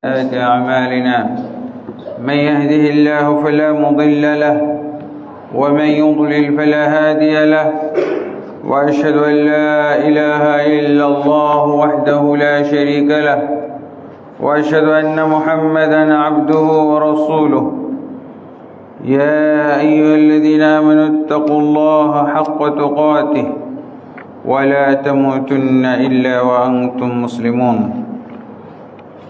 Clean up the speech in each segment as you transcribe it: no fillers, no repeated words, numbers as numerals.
أعمالنا من يهده الله فلا مضل له ومن يضلل فلا هادي له وأشهد أن لا إله إلا الله وحده لا شريك له وأشهد أن محمدا عبده ورسوله يا أيها الذين آمنوا اتقوا الله حق تقاته ولا تموتن إلا وأنتم مسلمون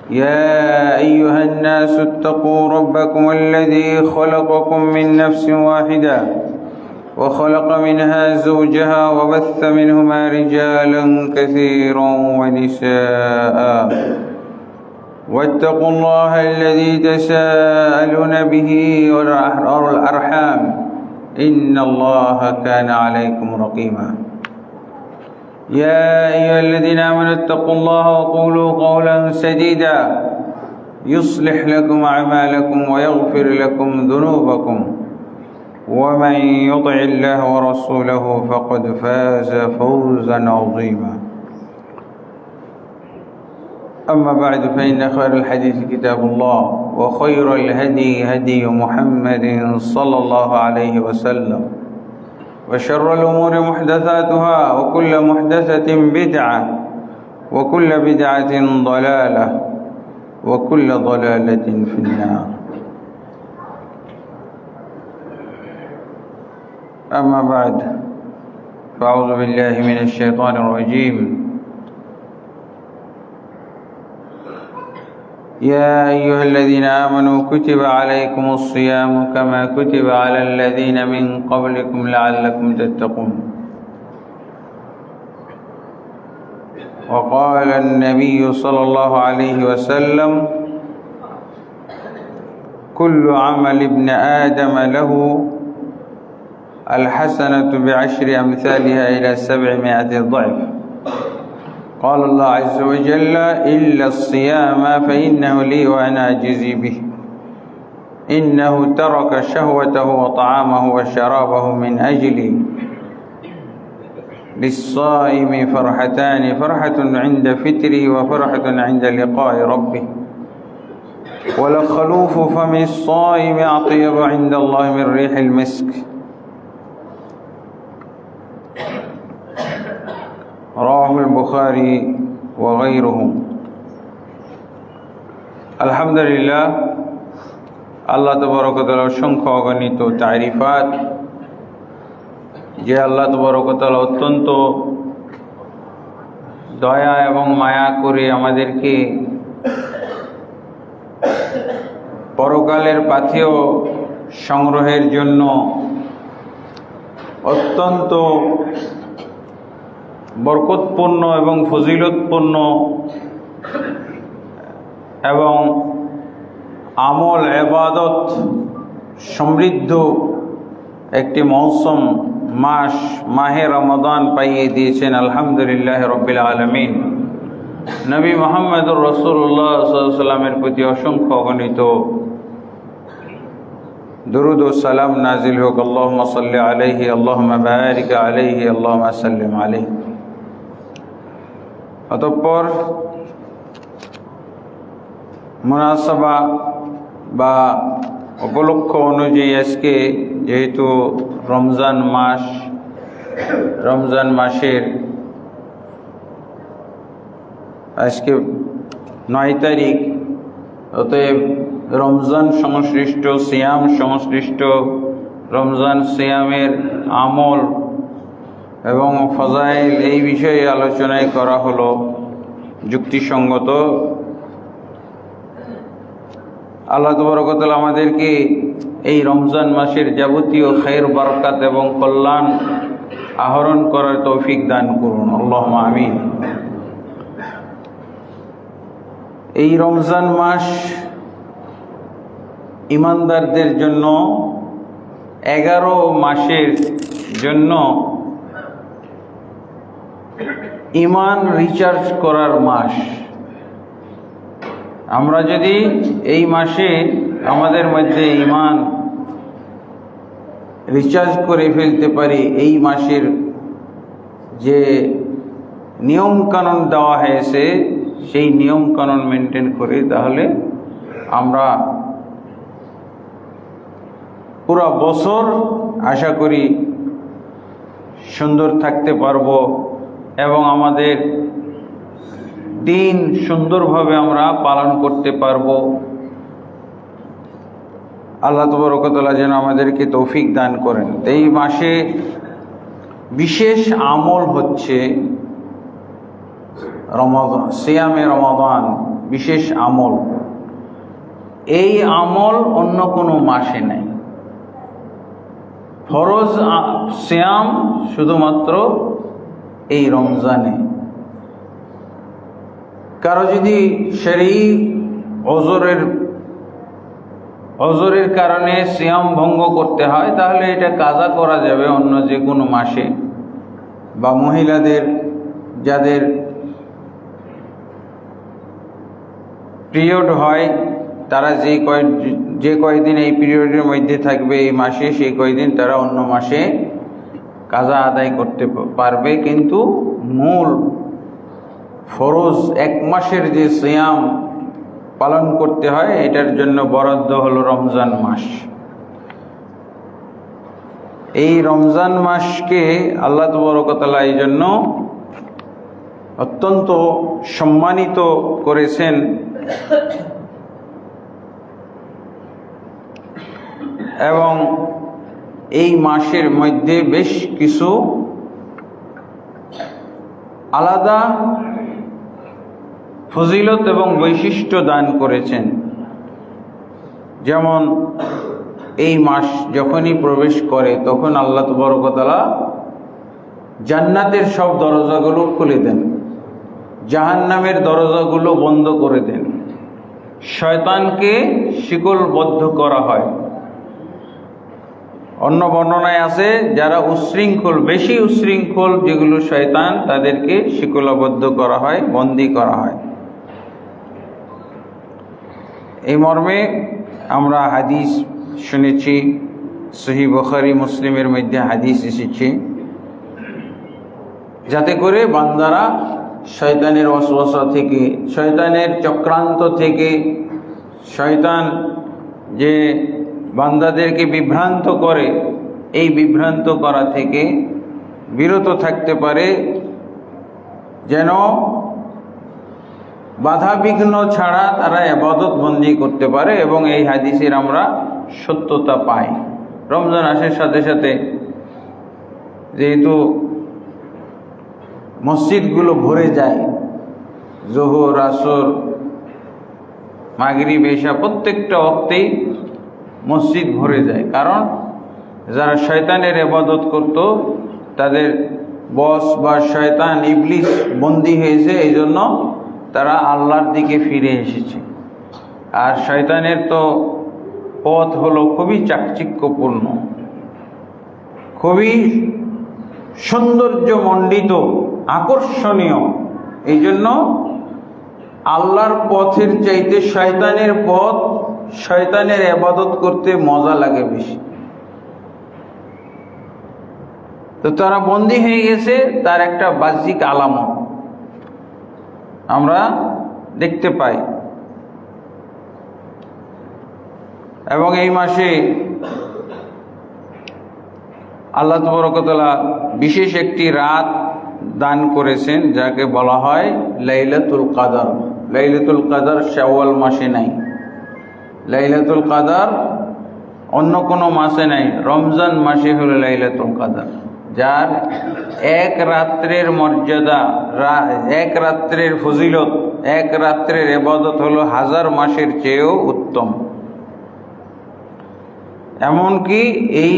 يا أيها الناس اتقوا ربكم الذي خلقكم من نفس واحدة وخلق منها زوجها وبث منهما رجالا كثيرا ونساء واتقوا الله الذي تساءلون به والأرحام إن الله كان عليكم رقيبا يا أيها الذين آمنوا اتقوا الله وقولوا قولا سديدا يصلح لكم أعمالكم ويغفر لكم ذنوبكم ومن يطع الله ورسوله فقد فاز فوزا عظيما أما بعد فإن خير الحديث كتاب الله وخير الهدي هدي محمد صلى الله عليه وسلم وشر الأمور محدثاتها وكل محدثة بدعة وكل بدعة ضلالة وكل ضلالة في النار أما بعد فأعوذ بالله من الشيطان الرجيم يا أيها الذين آمنوا كتب عليكم الصيام كما كتب على الذين من قبلكم لعلكم تتقون وقال النبي صلى الله عليه وسلم كل عمل ابن آدم له الحسنة بعشر أمثالها إلى 700 ضعف قال الله عز وجل إلا الصيام فإنه لي وأنا أجزي به إنه ترك شهوته وطعامه وشرابه من أجلي للصائم فرحتان فرحة عند فطره وفرحة عند لقاء ربه ولخلوف فم الصائم أطيب عند الله من ريح المسك رواه البخاري وغيره আলহামদুলিল্লাহ আল্লাহ তাবারক ওয়া তাআলার অসংখ্য অগণিত তারিফাত যে আল্লাহ তাবারক ওয়া তাআলা অত্যন্ত দয়া এবং মায়া করে আমাদেরকে পরকালের পাথেয় সংগ্রহের জন্য অত্যন্ত বরকতপূর্ণ এবং ফজিলতপূর্ণ এবং আমল ইবাদত সমৃদ্ধ একটি মৌসুম মাস মাহে রমাদান পাইয়ে দিয়েছেন আলহামদুলিল্লাহ রাব্বিল আলামিন নবী মুহাম্মদুর রাসূলুল্লাহ সাল্লাল্লাহু আলাইহি ওয়াসাল্লামের প্রতি অসংখ্য অগণিত দুরূদ ও সালাম নাজিল হোক আল্লাহুম্মা সাল্লি আলাইহি আল্লাহুম্মা বারিক আলাইহি আল্লাহুম্মা সাল্লিম আলাইহি অতঃপর মুনাসাবা বা উপলক্ষ অনুযায়ী আজকে যেহেতু রমজান মাসের আজকে 9 তারিখ অতএব রমজান সংশ্লিষ্ট সিয়াম সংশ্লিষ্ট রমজান সিয়ামের আমল এবং ফজাইল এই বিষয়ে আলোচনায় করা হলো যুক্তিসঙ্গত আল্লাহ তাবারক ওয়া তাআলা আমাদেরকে এই রমজান মাসের যাবতীয় খায়ের বরকত এবং কল্যাণ আহরণ করার তৌফিক দান করুন আল্লাহুম্মা আমিন এই রমজান মাস ঈমানদারদের জন্য 11 মাসের জন্য ঈমান রিচার্জ করার মাস আমরা যদি এই মাসে আমাদের মধ্যে ঈমান রিচার্জ করে ফেলতে পারি এই মাসের যে নিয়ম কানুন দেওয়া হয়েছে সেই নিয়ম কানুন মেনটেন করি, তাহলে আমরা পুরো বছর আশা করি সুন্দর থাকতে পারবো এবং আমাদের দিন সুন্দরভাবে আমরা পালন করতে পারবো। আল্লাহ তাবারক ওয়া তাআলা যেন আমাদেরকে তৌফিক দান করেন। এই মাসে বিশেষ আমল হচ্ছে রমাদান, সিয়ামে রমাদান বিশেষ আমল। এই আমল অন্য কোনো মাসে নাই। ফরজ সিয়াম শুধুমাত্র এই রমজানে। কারো যদি শারীরিক অজরের কারণে সিয়াম ভঙ্গ করতে হয়, তাহলে এটা কাজা করা যাবে অন্য যে কোনো মাসে। বা মহিলাদের যাদের পিরিয়ড হয়, তারা যে কয়দিন এই পিরিয়ডের মধ্যে থাকবে এই মাসে, সেই কয়দিন তারা অন্য মাসে কাজা আদায় করতে পারবে। কিন্তু মূল ফরজ এক মাসের যে সিয়াম পালন করতে হয়, এটার জন্য বরাদ্দ হলো রমজান মাস। এই রমজান মাসকে আল্লাহ তাবারক ওয়া তাআলা এই জন্য অত্যন্ত সম্মানিত করেছেন এবং এই মাসের মধ্যে বেশ কিছু আলাদা ফজিলত এবং বৈশিষ্ট্য দান করেছেন। যেমন এই মাস যখনই প্রবেশ করে তখন আল্লাহ তাবারক ওয়া তাআলা জান্নাতের সব দরজাগুলো খুলে দেন, জাহান্নামের দরজাগুলো বন্ধ করে দেন, শয়তানকে শিকলবদ্ধ করা হয়। অন্য বর্ণনায় আছে যারা উশৃঙ্খল, বেশি উশৃঙ্খল যেগুলো শয়তান, তাদেরকে শিকলবদ্ধ করা হয়, বন্দী করা হয়। এই মর্মে আমরা হাদিস শুনেছি, সহিহ বুখারী মুসলিমের মধ্যে হাদিস এসেছে, যাতে করে বান্দারা শয়তানের ওয়াসওয়াসা থেকে, শয়তানের চক্রান্ত থেকে, শয়তান যে বান্দাদেরকে বিভ্রান্ত করে, এই বিভ্রান্ত করা থেকে বিরত থাকতে পারে, যেন বাধা বিঘ্ন ছাড়া তারা ইবাদত বন্দি করতে পারে। এবং এই হাদিসের আমরা সত্যতা পাই। রমজান আসার সাথে সাথে যেহেতু মসজিদগুলো ভরে যায়, যোহর, আসর, মাগরিব, এশা প্রত্যেকটা ওয়াক্তেই মসজিদ ভরে যায়। কারণ যারা শয়তানের ইবাদত করত, তাদের বস বা শয়তান ইবলিস বন্দী হয়েছে, এই জন্য তারা আল্লাহর দিকে ফিরে এসেছে। আর শয়তানের তো পথ হলো খুবই চাকচিক্যপূর্ণ, খুবই সৌন্দর্যমণ্ডিত, আকর্ষণীয়। এই জন্য আল্লাহর পথের চাইতে শয়তানের পথ, শয়তানের ইবাদত করতে মজা লাগে বেশি। তো তারা বন্দী হয়ে গেছে, তার একটা বাহ্যিক আলামত আমরা দেখতে পাই। এবং এই মাসে আল্লাহ তাবারক ওয়া তাআলা বিশেষ একটি রাত দান করেছেন, যাকে বলা হয় লাইলাতুল কদর। লাইলাতুল কদর শাওয়াল মাসে নাই, লাইলাতুল কদর অন্য কোনো মাসে নাই, রমজান মাসে হলো লাইলাতুল কদর, যার এক রাত্রের মর্যাদা, এক রাত্রের ফজিলত, এক রাত্রের ইবাদত হলো 1000 মাসের চেয়েও উত্তম। এমনকি এই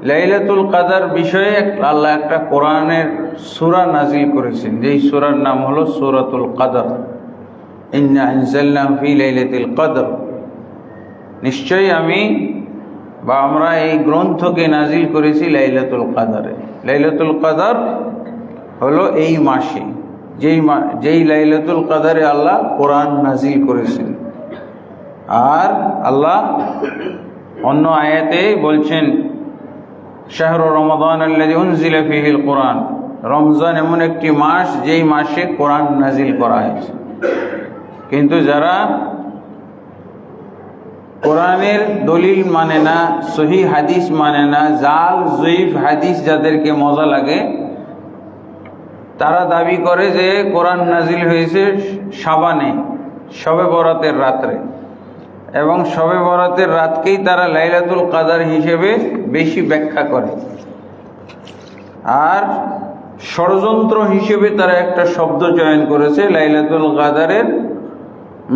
লাইলাতুল কদর বিষয়ে আল্লাহ একটা কোরআনের সূরা নাজিল করেছেন, যেই সূরার নাম হলো সূরাতুল কদর। ইন্না আনজালনাহু ফি লাইলাতুল কদর, নিশ্চয়ই আমরা এই গ্রন্থকে নাজিল করেছি লাইলাতুল কদরে। লাইলাতুল কদর হলো এই মাসে, যেই লাইলাতুল কদরে আল্লাহ কোরআন নাজিল করেছেন। আর আল্লাহ অন্য আয়াতে বলছেন, শাহরু রমাদান আল্লাযী উনজিলা ফীহিল কুরআন, রমজান এমন একটি মাস যেই মাসে কোরআন নাজিল করা হয়েছে। কিন্তু যারা কোরআনের দলিল মানে না, সহি হাদিস মানে না, জাল জয়ীফ হাদিস যাদেরকে মজা লাগে, তারা দাবি করে যে কোরআন নাজিল হয়েছে শাবানে, শবে বরাতের রাত্রে, এবং শবে বরাতের রাতকেই তারা লাইলাতুল কাদার হিসেবে বেশি ব্যাখ্যা করে। আর ষড়যন্ত্র হিসেবে তারা একটা শব্দ চয়ন করেছে লাইলাতুল কাদারের,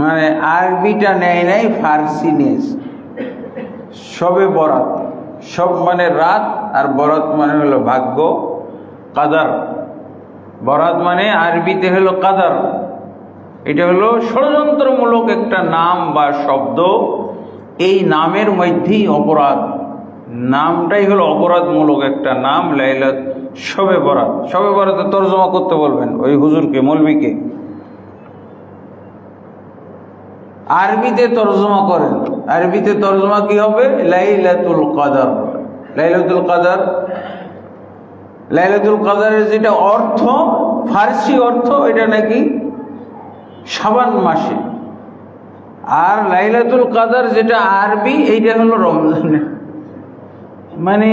মানে আরবিটা নেয় নাই, ফার্সি নিয়েছে। শবে বরাত, সব মানে রাত, আর বরাত মানে হলো ভাগ্য, কাদার, বরাত মানে আরবিতে হলো কাদার। এটা হলো ষড়যন্ত্রমূলক একটা নাম বা শব্দ। এই নামের মধ্যেই অপরাধ, নামটাই হলো অপরাধমূলক একটা নাম, লাইলাত শবে বরাত। শবে বরাতে তর্জমা করতে বলবেন ওই হুজুরকে, মৌলবীকে, আরবিতে তর্জমা করেন। আরবিতে তর্জমা কি হবে? লাইলাতুল কাদার। লাইলাতুল কাদার, লাইলাতুল কাদারের যেটা অর্থ, ফার্সি অর্থ, এটা নাকি শাবান মাসে। আর লাইলাতুল কাদার যেটা আরবি, এইটা হলো রমজানে। মানে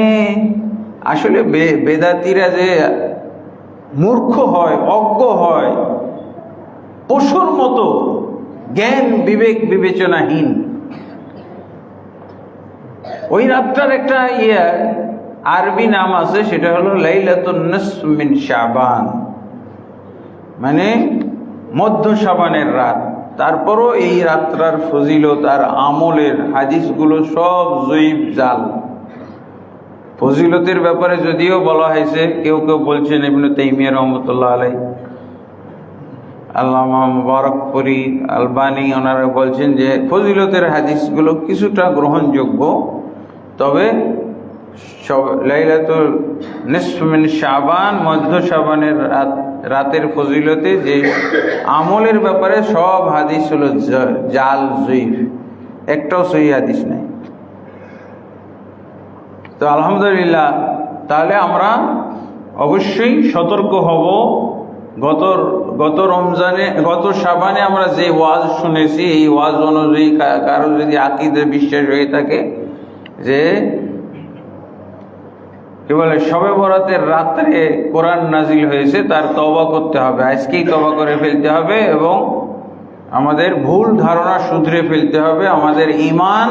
আসলে বেদাতিরা যে মূর্খ হয়, অজ্ঞ হয়, পশুর মতো, জ্ঞান বিবেক বিবেচনাহীন। ওই রাতটার একটা আরবি নাম আছে, সেটা হলো লাইলাতুন নিসফ মিন শাবান, মানে মধ্য শাবানের রাত। তারপরও এই রাতটার ফজিলত আর আমলের হাদিসগুলো সব জয়ীফ, জাল। ফজিলতের ব্যাপারে যদিও বলা হয়েছে, কেউ কেউ বলছেন, ইবনে তাইমিয়া রহমতুল্লাহ আলাইহি, আল্লামা মুবারকপুরি, আলবানী, ওনারা বলছেন যে ফজিলতের হাদিসগুলো কিছুটা গ্রহণযোগ্য, তবে লাইলাতুল নিসফ মিন শাবান, মধ্য শাবানের রাতের ফজিলতে যে আমলের ব্যাপারে সব হাদিস হলো জাল, জয়ীফ, একটাও সহি হাদিস নাই। তো আলহামদুলিল্লাহ, তাহলে আমরা অবশ্যই সতর্ক হব। গত রমজানে, গত শাবানে আমরা যে ওয়াজ শুনেছি, এই ওয়াজ অনুযায়ী কারো যদি আকীদা বিশ্বাস হয়ে থাকে যে কি বলে শবে বরাতের রাত্রে কোরআন নাজিল হয়েছে, তার তওবা করতে হবে, আজকেই তওবা করে ফেলতে হবে, এবং আমাদের ভুল ধারণা শুধরে ফেলতে হবে, আমাদের ঈমান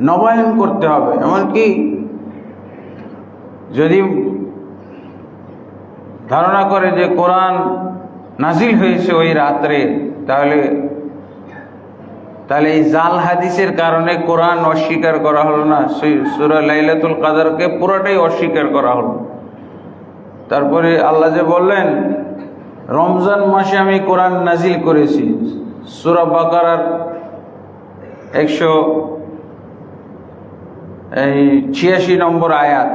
নবায়ন করতে হবে। এমনকি যদি ধারণা করে যে কোরআন নাজিল হয়েছে ওই রাত্রে, তাহলে এই জাল হাদিসের কারণে কোরআন অস্বীকার করা হলো না, সূরা লাইলাতুল কাদরকে পুরোটাই অস্বীকার করা হলো। তারপরে আল্লাহ যে বললেন, রমজান মাসে আমি কোরআন নাজিল করেছি, সূরা বাকারার 186 নম্বর আয়াত।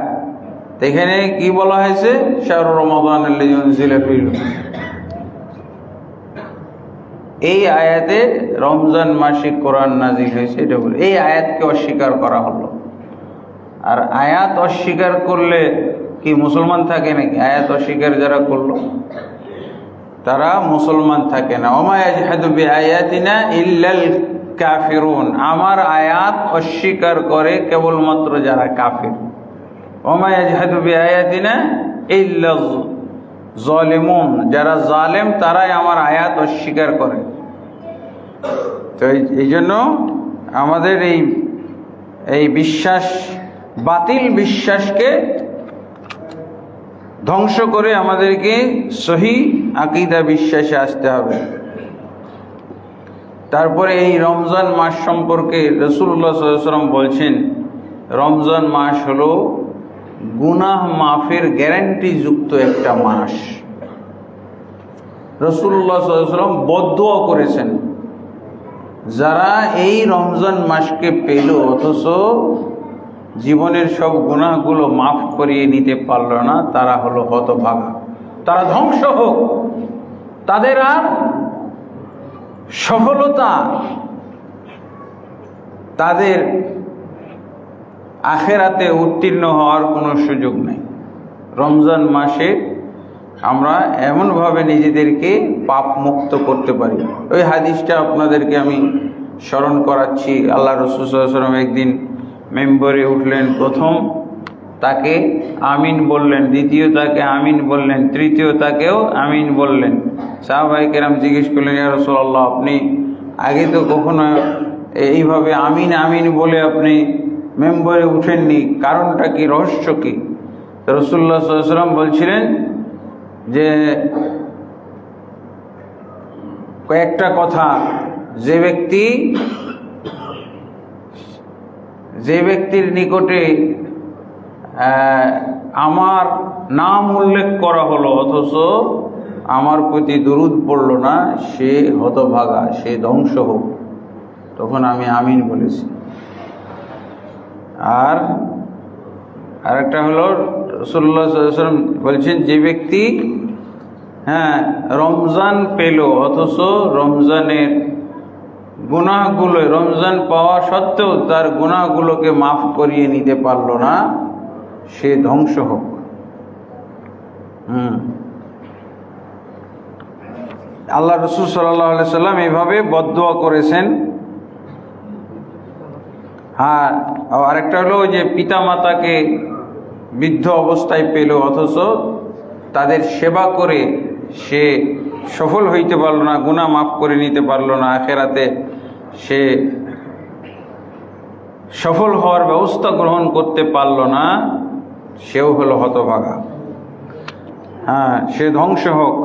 এখানে কি বলা হয়েছে? শাহরু রমাদান আল্লাযী উনজিলা ফীহি, এই আয়াতে রমজান মাসে কোরআন নাজিল হয়েছে, এটা বলে এই আয়াতকে অস্বীকার করা হলো। আর আয়াত অস্বীকার করলে কি মুসলমান থাকে নাকি? আয়াত অস্বীকার যারা করলো তারা মুসলমান থাকে না। ওমা ইয়াজহাদু বিআয়াতিনা ইল্লাল কাফিরুন, আমার আয়াত অস্বীকার করে কেবলমাত্র যারা কাফির। ওমা ইয়াজহাদু বিআয়াতিনা ইল্লাল জালিমুন, যারা জালেম তারাই আমার আয়াত অস্বীকার করে। তো এই জন্য আমাদের এই বিশ্বাস, বাতিল বিশ্বাসকে ধ্বংস করে আমাদেরকে সহি আকীদা বিশ্বাসে আসতে হবে। তারপরে এই রমজান মাস সম্পর্কে রাসূলুল্লাহ সাল্লাল্লাহু আলাইহি ওয়াসাল্লাম বলছেন, রমজান মাস হলো গুনাহ মাফের গ্যারান্টি যুক্ত একটা মাস। রাসূলুল্লাহ সাল্লাল্লাহু আলাইহি ওয়াসাল্লাম বদদুয়া করেছেন, যারা এই রমজান মাসকে পেল অথচ জীবনের সব গুনাহগুলো মাফ করিয়ে নিতে পারল না, তারা হলো হতভাগা, তারা ধ্বংস হোক, তাদের আর সফলতা, তাদের আখেরাতে উত্তীর্ণ হওয়ার কোনো সুযোগ নেই। রমজান মাসে আমরা এমনভাবে নিজেদেরকে পাপ মুক্ত করতে পারি। ওই হাদিসটা আপনাদেরকে আমি স্মরণ করাচ্ছি। আল্লাহ রাসূল সাল্লাল্লাহু আলাইহি ওয়াসাল্লাম একদিন মেম্বরে উঠলেন, প্রথম তাকে আমিন বললেন, দ্বিতীয় তাকে আমিন বললেন, তৃতীয় তাকেও আমিন বললেন। সাহাবায়ে কেরাম জিজ্ঞেস করলেন, ইয়া রাসূলুল্লাহ, আপনি আগে তো কখনো এইভাবে আমিন আমিন বলে আপনি মেম্বরে উঠেননি, কারণটা কি, রহস্য কি? রাসূলুল্লাহ সাল্লাল্লাহু আলাইহি ওয়াসাল্লাম বলছিলেন যে কয়েকটা কথা, যে ব্যক্তির নিকটে আমার নাম উল্লেখ করা হলো অথচ আমার প্রতি দরুদ পড়ল না, সে হতভাগা, সে ধ্বংস হোক। তখন আমি আমিন বলেছি। আর আরেকটা হলো রাসূলুল্লাহ সাল্লাল্লাহু আলাইহি ওয়াসাল্লাম বলছেন, যে ব্যক্তি রমজান পেল অথচ রমজানের গুনাহগুলো, রমজান পাওয়া সত্ত্বেও তার গুনাহগুলোকে মাফ করিয়ে নিতে পারল না, সে ধ্বংস হোক। আল্লাহ রাসূল সাল্লাল্লাহু আলাইহি সাল্লাম এইভাবে বদদুয়া করেছেন। আরেকটা হলো যে পিতা মাতাকে বৃদ্ধ অবস্থায় পেল অথচ তাদের সেবা করে সে সফল হইতে পারল না, গুনাহ মাফ করে নিতে পারল না, আখিরাতে সে সফল হওয়ার ব্যবস্থা গ্রহণ করতে পারল না, সেও হলো হতভাগা। সে ধ্বংস হোক।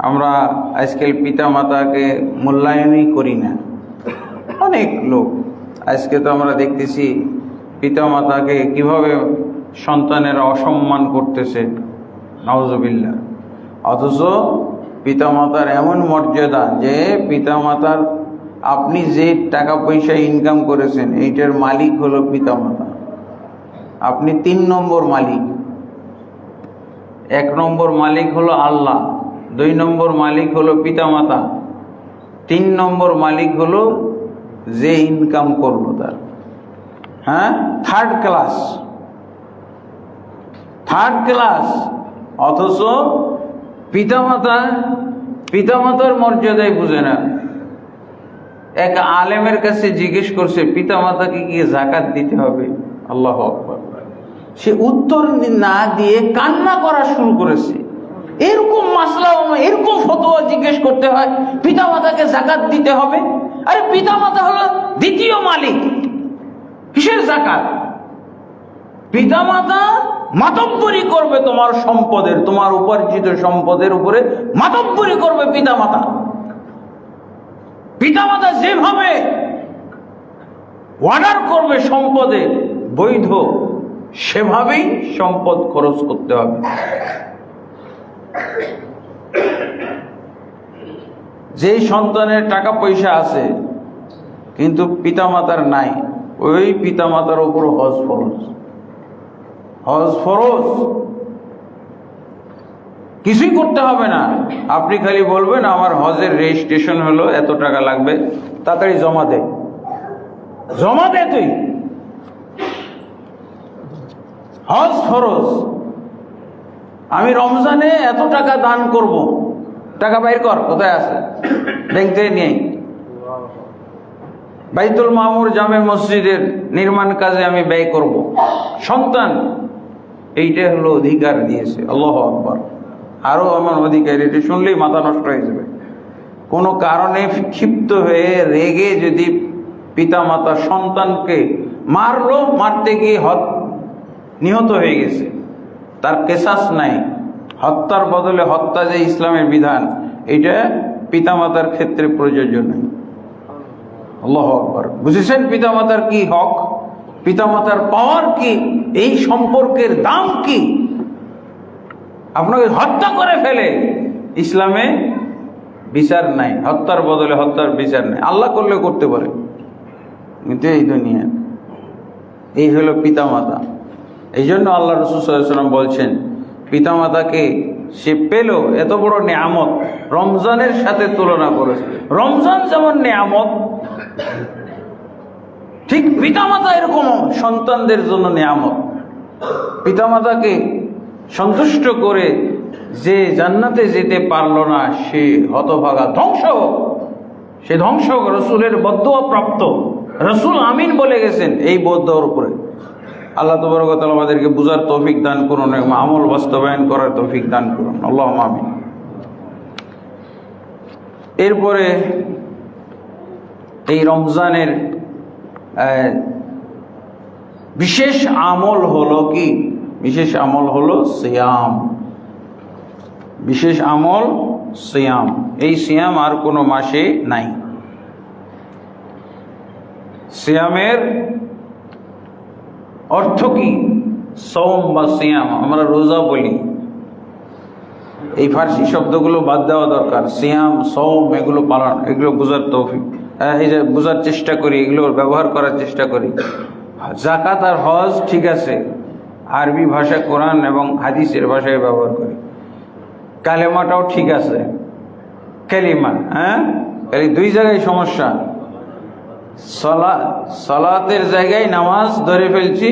আমরা আজকাল পিতা মাতাকে মূল্যায়নই করি না। অনেক লোক আজকে তো আমরা দেখতেছি পিতা মাতাকে কিভাবে সন্তানেরা অসম্মান করতেছে, নাউজুবিল্লাহ। অথচ পিতামাতার এমন মর্যাদা যে পিতামাতার, আপনি যে টাকা পয়সা ইনকাম করেছেন এইটার মালিক হলো পিতামাতা। আপনি 3 নম্বর মালিক। 1 নম্বর মালিক হলো আল্লাহ, 2 নম্বর মালিক হলো পিতামাতা, 3 নম্বর মালিক হলো যে ইনকাম করলো তার। Third class. অথচ পিতামাতার মর্যাদাই বুঝে না। এক আলেমের কাছে জিজ্ঞেস করছে, পিতামাতাকে কি যাকাত দিতে হবে? আল্লাহু আকবার। সে উত্তর না দিয়ে কান্না করা শুরু করেছে। এরকম মাসলা, এরকম ফতোয়া জিজ্ঞেস করতে হয়, পিতামাতাকে যাকাত দিতে হবে? আরে পিতামাতা হলো দ্বিতীয় মালিক, কিসের যাকাত? পিতামাতা মাতব্বরি করবে তোমার সম্পদের, তোমার উপার্জিত সম্পদের উপরে মাতব্বরি করবে পিতামাতা। পিতামাতা যেভাবে অর্ডার করবে সম্পদে বৈধ, সেভাবেই সম্পদ খরচ করতে হবে। যেই সন্তানের টাকা পয়সা আছে কিন্তু পিতামাতার নাই, ওই পিতামাতার উপর হজ ফরজ। কিছুই করতে হবে না, আপনি খালি বলবেন আমার হজের রেজিস্ট্রেশন হলো, এত টাকা লাগবে, তাড়াতাড়ি জমা দে তুই। হজ ফরজ। আমি রমজানে এত টাকা দান করব, টাকা বাইর কর, কোথায় আছে? ব্যাংক থেকে নিয়ে। বাইতুল মামুর জামে মসজিদের নির্মাণ কাজে আমি ব্যয় করব। সন্তান এইটা হলো অধিকার দিয়েছে, আল্লাহু আকবার। আরো আমার অধিকার, এটা শুনলেই মাথা নষ্ট হয়ে যাবে। কোনো কারণে ক্ষিপ্ত হয়ে রেগে যদি পিতা মাতা সন্তানকে মারলো, মারতে গিয়ে নিহত হয়ে গেছে, তার কেসাস নাই, হত্যার বদলে হত্যা যে ইসলামের বিধান, এটা পিতামাতার ক্ষেত্রে প্রযোজ্য নেই। আল্লাহু আকবার। বুঝেছেন পিতামাতার কি হক, পিতামাতার পাওয়ার কি, এই সম্পর্কের দাম কি? আপনাকে হত্যা করে ফেলে, ইসলামে বিচার নাই, হত্যার বদলে হত্যার বিচার নাই। আল্লাহ করলে করতে পারে, কিন্তু এই দুনিয়া, এই হলো পিতামাতা। এই জন্য আল্লাহ রাসূল সাল্লাল্লাহু আলাইহি ওয়াসাল্লাম বলছেন, পিতামাতাকে সে পেল এত বড় নেয়ামত, রমজানের সাথে তুলনা করেছে। রমজান যেমন নেয়ামত, ঠিক পিতামাতা এরকম সন্তানদের জন্য নেয়ামত। পিতামাতাকে সন্তুষ্ট করে যে জান্নাতে যেতে পারলো না সে হতভাগা, ধ্বংস, সে ধ্বংস, রসুলের বদদুয়া প্রাপ্ত। রসুল আমিন বলে গেছেন এই বদদুয়ার উপরে। আল্লাহ তাবারক ওয়া তাআলা আমাদেরকে বুঝার তৌফিক দান করুন এবং আমল বাস্তবায়ন করার তৌফিক দান করুন, আল্লাহুম্মা আমিন। এরপরে এই রমজানের বিশেষ আমল হলো কি? বিশেষ আমল হলো সিয়াম। বিশেষ আমল সিয়াম। এই সিয়াম আর কোনো মাসে নাই। সিয়ামের অর্থ কি? সওম বা সিয়াম, আমরা রোজা বলি, এই ফার্সি শব্দগুলো বাদ দেওয়া দরকার। সিয়াম, সওম এগুলো পালন, এগুলো বোঝার তৌফিক, এই যে বোঝার চেষ্টা করি, এগুলো ব্যবহার করার চেষ্টা করি। যাকাত আর হজ ঠিক আছে, আরবি ভাষা, কোরআন এবং হাদিসের ভাষায় ব্যবহার করি। কালেমাটাও ঠিক আছে, কালিমা, হ্যাঁ, এই দুই জায়গায় সমস্যা। সালাতের জায়গায় নামাজ ধরে ফেলছি,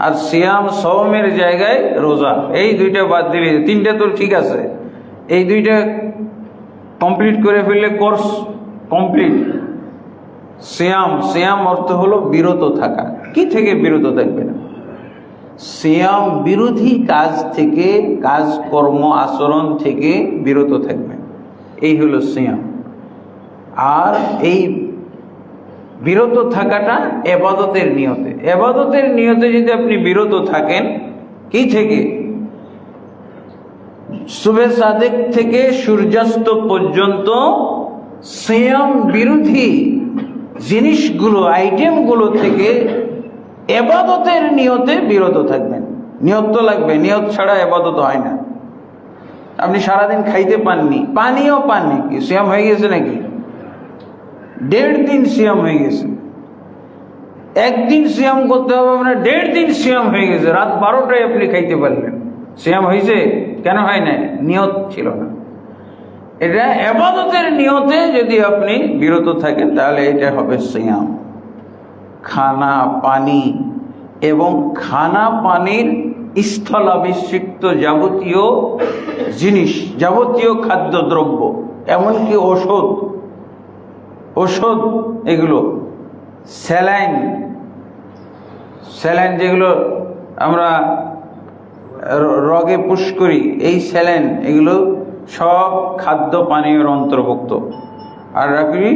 আর সিয়াম সওমের জায়গায় রোজা, এই দুইটা বাদ দিলে, তিনটা তো ঠিক আছে, এই দুইটা কমপ্লিট করে ফেললে কোর্স কমপ্লিট। সিয়াম, সিয়াম অর্থ হলো বিরত থাকা। কি থেকে বিরত থাকবেন? সিয়াম বিরোধী কাজ থেকে, কাজ কর্ম আচরণ থেকে বিরত থাকবেন, এই হলো সিয়াম। আর এই বিরত থাকাটা ইবাদতের নিয়তে। ইবাদতের নিয়তে যদি আপনি বিরত থাকেন, কি থেকে? সুবহে সাদেক থেকে সূর্যাস্ত পর্যন্ত সিয়াম বিরোধী জিনিসগুলো, আইটেমগুলো থেকে ইবাদতের নিয়তে বিরত থাকবেন। নিয়ত তো লাগবে, নিয়ত ছাড়া ইবাদত হয় না। আপনি সারাদিন খাইতে পাননি, পানিও পাননি, কি সিয়াম হয়ে গেছে নাকি? 1.5 দিন সিয়াম হয়ে গেছে। একদিন সিয়াম করতে হবে আপনার, 1.5 দিন সিয়াম হয়ে গেছে। রাত 12টায় আপনি খাইতে পারলেন, সিয়াম হয়েছে? কেন হয় না? নিয়ত ছিল না। এটা ইবাদতের নিয়তে যদি আপনি বিরত থাকেন তাহলে এটা হবে সিয়াম। খানা পানি এবং খানা পানির স্থলাভিষিক্ত যাবতীয় জিনিস, যাবতীয় খাদ্যদ্রব্য, এমনকি ঔষধ, এগুলো, স্যালাইন, যেগুলো আমরা রগে পুশ করি, এই স্যালাইন, এগুলো সব খাদ্য পানীয়ের অন্তর্ভুক্ত। আর রাখি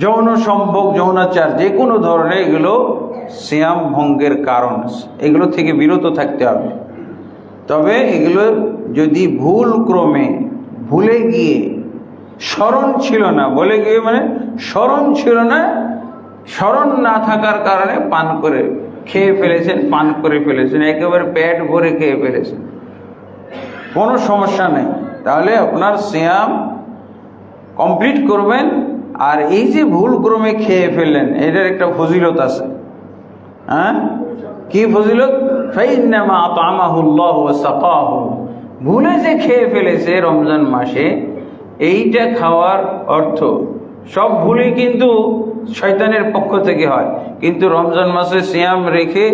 যৌন সম্ভোগ, যৌনাচার, যে কোনো ধরনের, এগুলো সিয়াম ভঙ্গের কারণ। এগুলো থেকে বিরত থাকতে হবে। তবে এগুলো যদি ভুল ক্রমে, ভুলে গিয়ে, স্মরণ ছিল না, বলে গিয়ে মানে স্মরণ ছিল না, স্মরণ না থাকার কারণে পান করে খেয়ে ফেলেছেন, পান করে ফেলেছেন, একেবারে পেট ভরে খেয়ে ফেলেছেন, কোনো সমস্যা নেই, তাহলে আপনার সিয়াম কমপ্লিট করবেন। আর এই যে ভুল ক্রমে খেয়ে ফেললেন, এটার একটা ফজিলত আছে। হ্যাঁ, কি ফজিলত? ফাইন্নামা আতআমাহুল্লাহু ওয়া সাকাহু। ভুলে যে খেয়ে ফেলেছে রমজান মাসে, এইটা খাওয়ার অর্থ, সব ভুলই কিন্তু শয়তানের পক্ষ থেকে হয়। কিন্তু রমজান মাসে সিয়াম রেখে,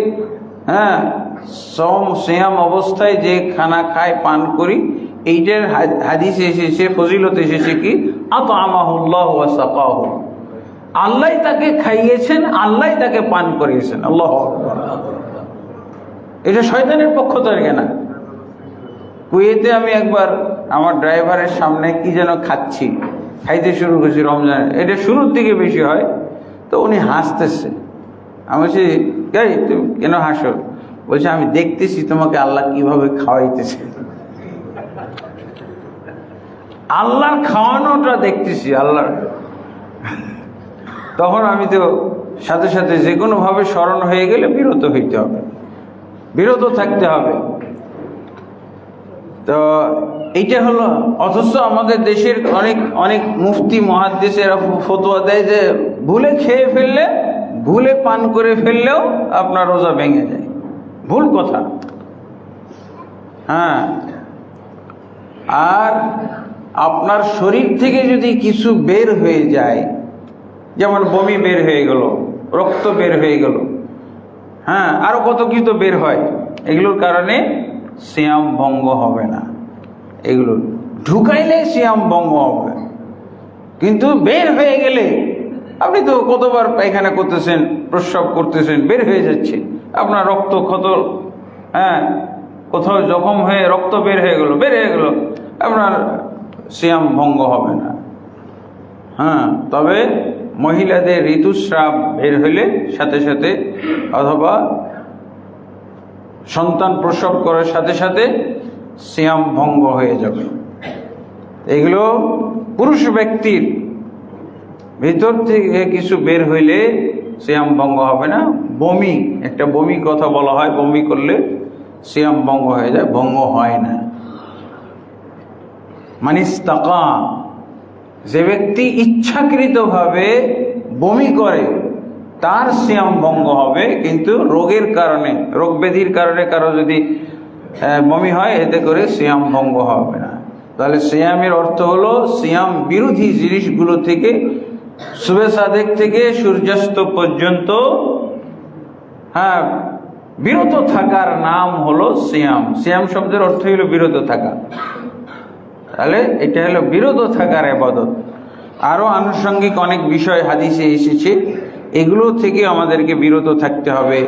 হ্যাঁ, সিয়াম অবস্থায় যে খানা খায়, পান করি, এইটার হাদিসে এসেছে, ফজিলত এসেছে কি? আতআমাহুল্লাহু ওয়া সাকাহু। আল্লাহ তাকে খাইয়েছেন, আল্লাহ তাকে পান করিয়েছেন। আল্লাহু আকবার। এটা শয়তানের পক্ষ থেকে না। কুয়েতে আমি একবার আমার ড্রাইভারের সামনে কি যেন খাইতে শুরু করছি রমজানে, এটা শুরুর দিকে বেশি হয়, তো উনি হাসতেছে। আমি বলছি, তুমি কেন হাসো? বলছে, আমি দেখতেছি তোমাকে আল্লাহ কিভাবে খাওয়াইতেছে, আল্লাহর খাওয়ানোটা দেখতেছি, আল্লাহর। তখন আমি তো সাথে সাথে যে কোনো ভাবে স্মরণ হয়ে গেলে বিরত হইতে হবে, বিরত থাকতে হবে। তো এইটা হলো। অথচ আমাদের দেশের অনেক মুফতি মুহাদ্দিসেরা ফতোয়া দেয় যে ভুলে খেয়ে ফেললে, ভুলে পান করে ফেললেও আপনার রোজা ভেঙে যায়। ভুল কথা। হ্যাঁ, আর আপনার শরীর থেকে যদি কিছু বের হয়ে যায়, যেমন বমি বের হয়ে গেল, রক্ত বের হয়ে গেল, হ্যাঁ, আরো কত কি তো বের হয়, এগুলোর কারণে সিয়াম ভঙ্গ হবে না। এগুলো ঢুকাইলে সিয়াম ভঙ্গ হবে, কিন্তু বের হয়ে গেলে আপনি তো কতবার পায়খানা করতেছেন, প্রস্রাব করতেছেন, বের হয়ে যাচ্ছে, আপনার রক্ত ক্ষত, হ্যাঁ, কোথাও জখম হয়ে রক্ত বের হয়ে গেল, আপনার সিয়াম ভঙ্গ হবে না। হ্যাঁ, তবে মহিলাদের ঋতুস্রাব বের হইলে সাথে সাথে, অথবা সন্তান প্রসব করার সাথে সাথে সিয়াম ভঙ্গ হয়ে যাবে। এগুলো পুরুষ ব্যক্তির ভিতর থেকে কিছু বের হইলে সিয়াম ভঙ্গ হবে না। বমি, একটা বমি কথা বলা হয়, বমি করলে সিয়াম ভঙ্গ হয়ে যায়, ভঙ্গ হয় না। মানিস্তাকা, যে ব্যক্তি ইচ্ছাকৃতভাবে বমি করে তার সিয়াম ভঙ্গ হবে, কিন্তু রোগের কারণে, রোগ ব্যাধির কারণে কারো যদি বমি হয়, এতে করে সিয়াম ভঙ্গ হবে না। তাহলে সিয়ামের অর্থ হলো সিয়াম বিরোধী জিনিসগুলো থেকে, সুবে সাদেক থেকে সূর্যাস্ত পর্যন্ত, হ্যাঁ, বিরত থাকার নাম হলো সিয়াম। সিয়াম শব্দের অর্থ হলো বিরত থাকা। তাহলে এটা হলো বিরত থাকার ইবাদত। আরো আনুষঙ্গিক অনেক বিষয় হাদিসে এসেছে, এগুলো থেকে আমাদেরকে বিরত থাকতে হবে।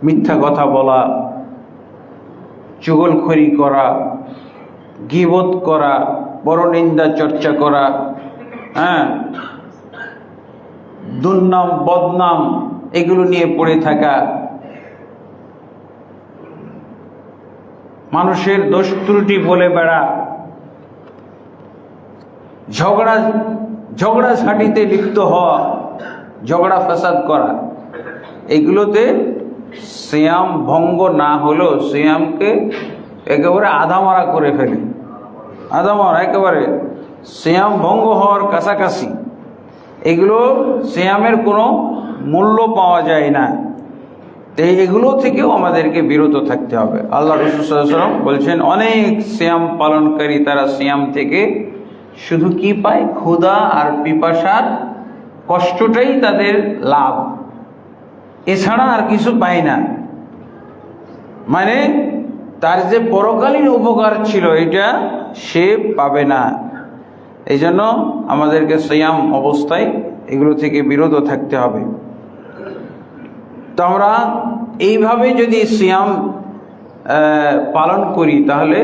মিথ্যা কথা বলা, চুগলখড়ি করা, গীবত করা, পরনিন্দা চর্চা করা, হ্যাঁ, দুর্নাম বদনাম এগুলো নিয়ে পড়ে থাকা, মানুষের দোষ ত্রুটি বলে বেড়া, ঝগড়াঝাটিতে লিপ্ত হওয়া, ঝগড়া ফাসাদ করা, এগুলোতে সিয়াম ভঙ্গ না হলেও সিয়ামকে একেবারে আধামারা করে ফেলে, আধামারা, একেবারে সিয়াম ভঙ্গ হওয়ার কাছাকাছি। এগুলো সিয়ামের কোনো মূল্য পাওয়া যায় না। এগুলো থেকেও আমাদেরকে বিরত থাকতে হবে। আল্লাহ রাসূল সাল্লাল্লাহু আলাইহি ওয়াসাল্লাম বলছেন, অনেক সিয়াম পালনকারী তারা সিয়াম থেকে শুধু কি পায়? ক্ষুধা আর পিপাসার কষ্টটাই তাদের লাভ, এছাড়া আর কিছু পায় না। মানে তার যে পরকালীন উপকার ছিল এটা সে পাবে না। এই জন্য আমাদেরকে সিয়াম অবস্থায় এগুলো থেকে বিরত থাকতে হবে। তো আমরা এইভাবে যদি সিয়াম পালন করি, তাহলে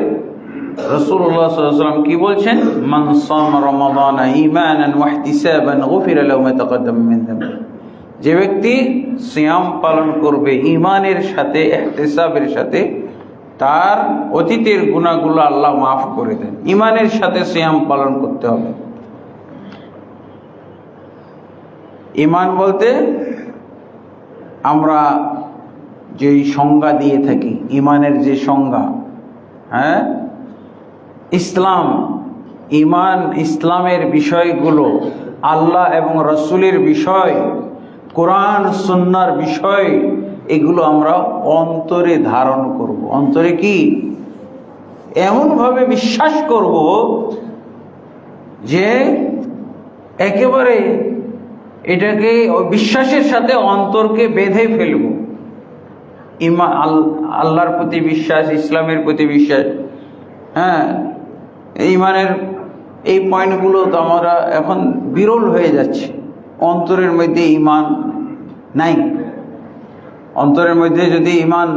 রাসূলুল্লাহ সাল্লাল্লাহু আলাইহি ওয়াসাল্লাম কি বলছেন? মান সামা রমাদানা ঈমানান ওয়া ইহতিসাবান গুফিরা লাহু মা তাকাদ্দামা মিন যামবি। যে ব্যক্তি সিয়াম পালন করবে ঈমানের সাথে, ইহতিসাবের সাথে, তার অতীতের গুনাহগুলো আল্লাহ মাফ করে দেন। ঈমানের সাথে সিয়াম পালন করতে হবে। ঈমান বলতে আমরা যেই সংজ্ঞা দিয়ে থাকি, ঈমানের যে সংজ্ঞা, হ্যাঁ, ইসলাম, ঈমান, ইসলামের বিষয়গুলো, আল্লাহ এবং রাসূলের বিষয়, কোরআন সুন্নাহর বিষয়, এগুলো আমরা অন্তরে ধারণ করব। অন্তরে কি এমনভাবে বিশ্বাস করব যে একেবারে এটাকে বিশ্বাসের সাথে অন্তরকে বেঁধে ফেলব। ঈমান, আল্লাহর প্রতি বিশ্বাস, ইসলামের প্রতি বিশ্বাস, হ্যাঁ, ঈমানের এই পয়েন্টগুলো তো আমরা এখন বিরল হয়ে যাচ্ছে। অন্তরের মধ্যে ঈমান নাই। অন্তরের মধ্যে যদি ঈমান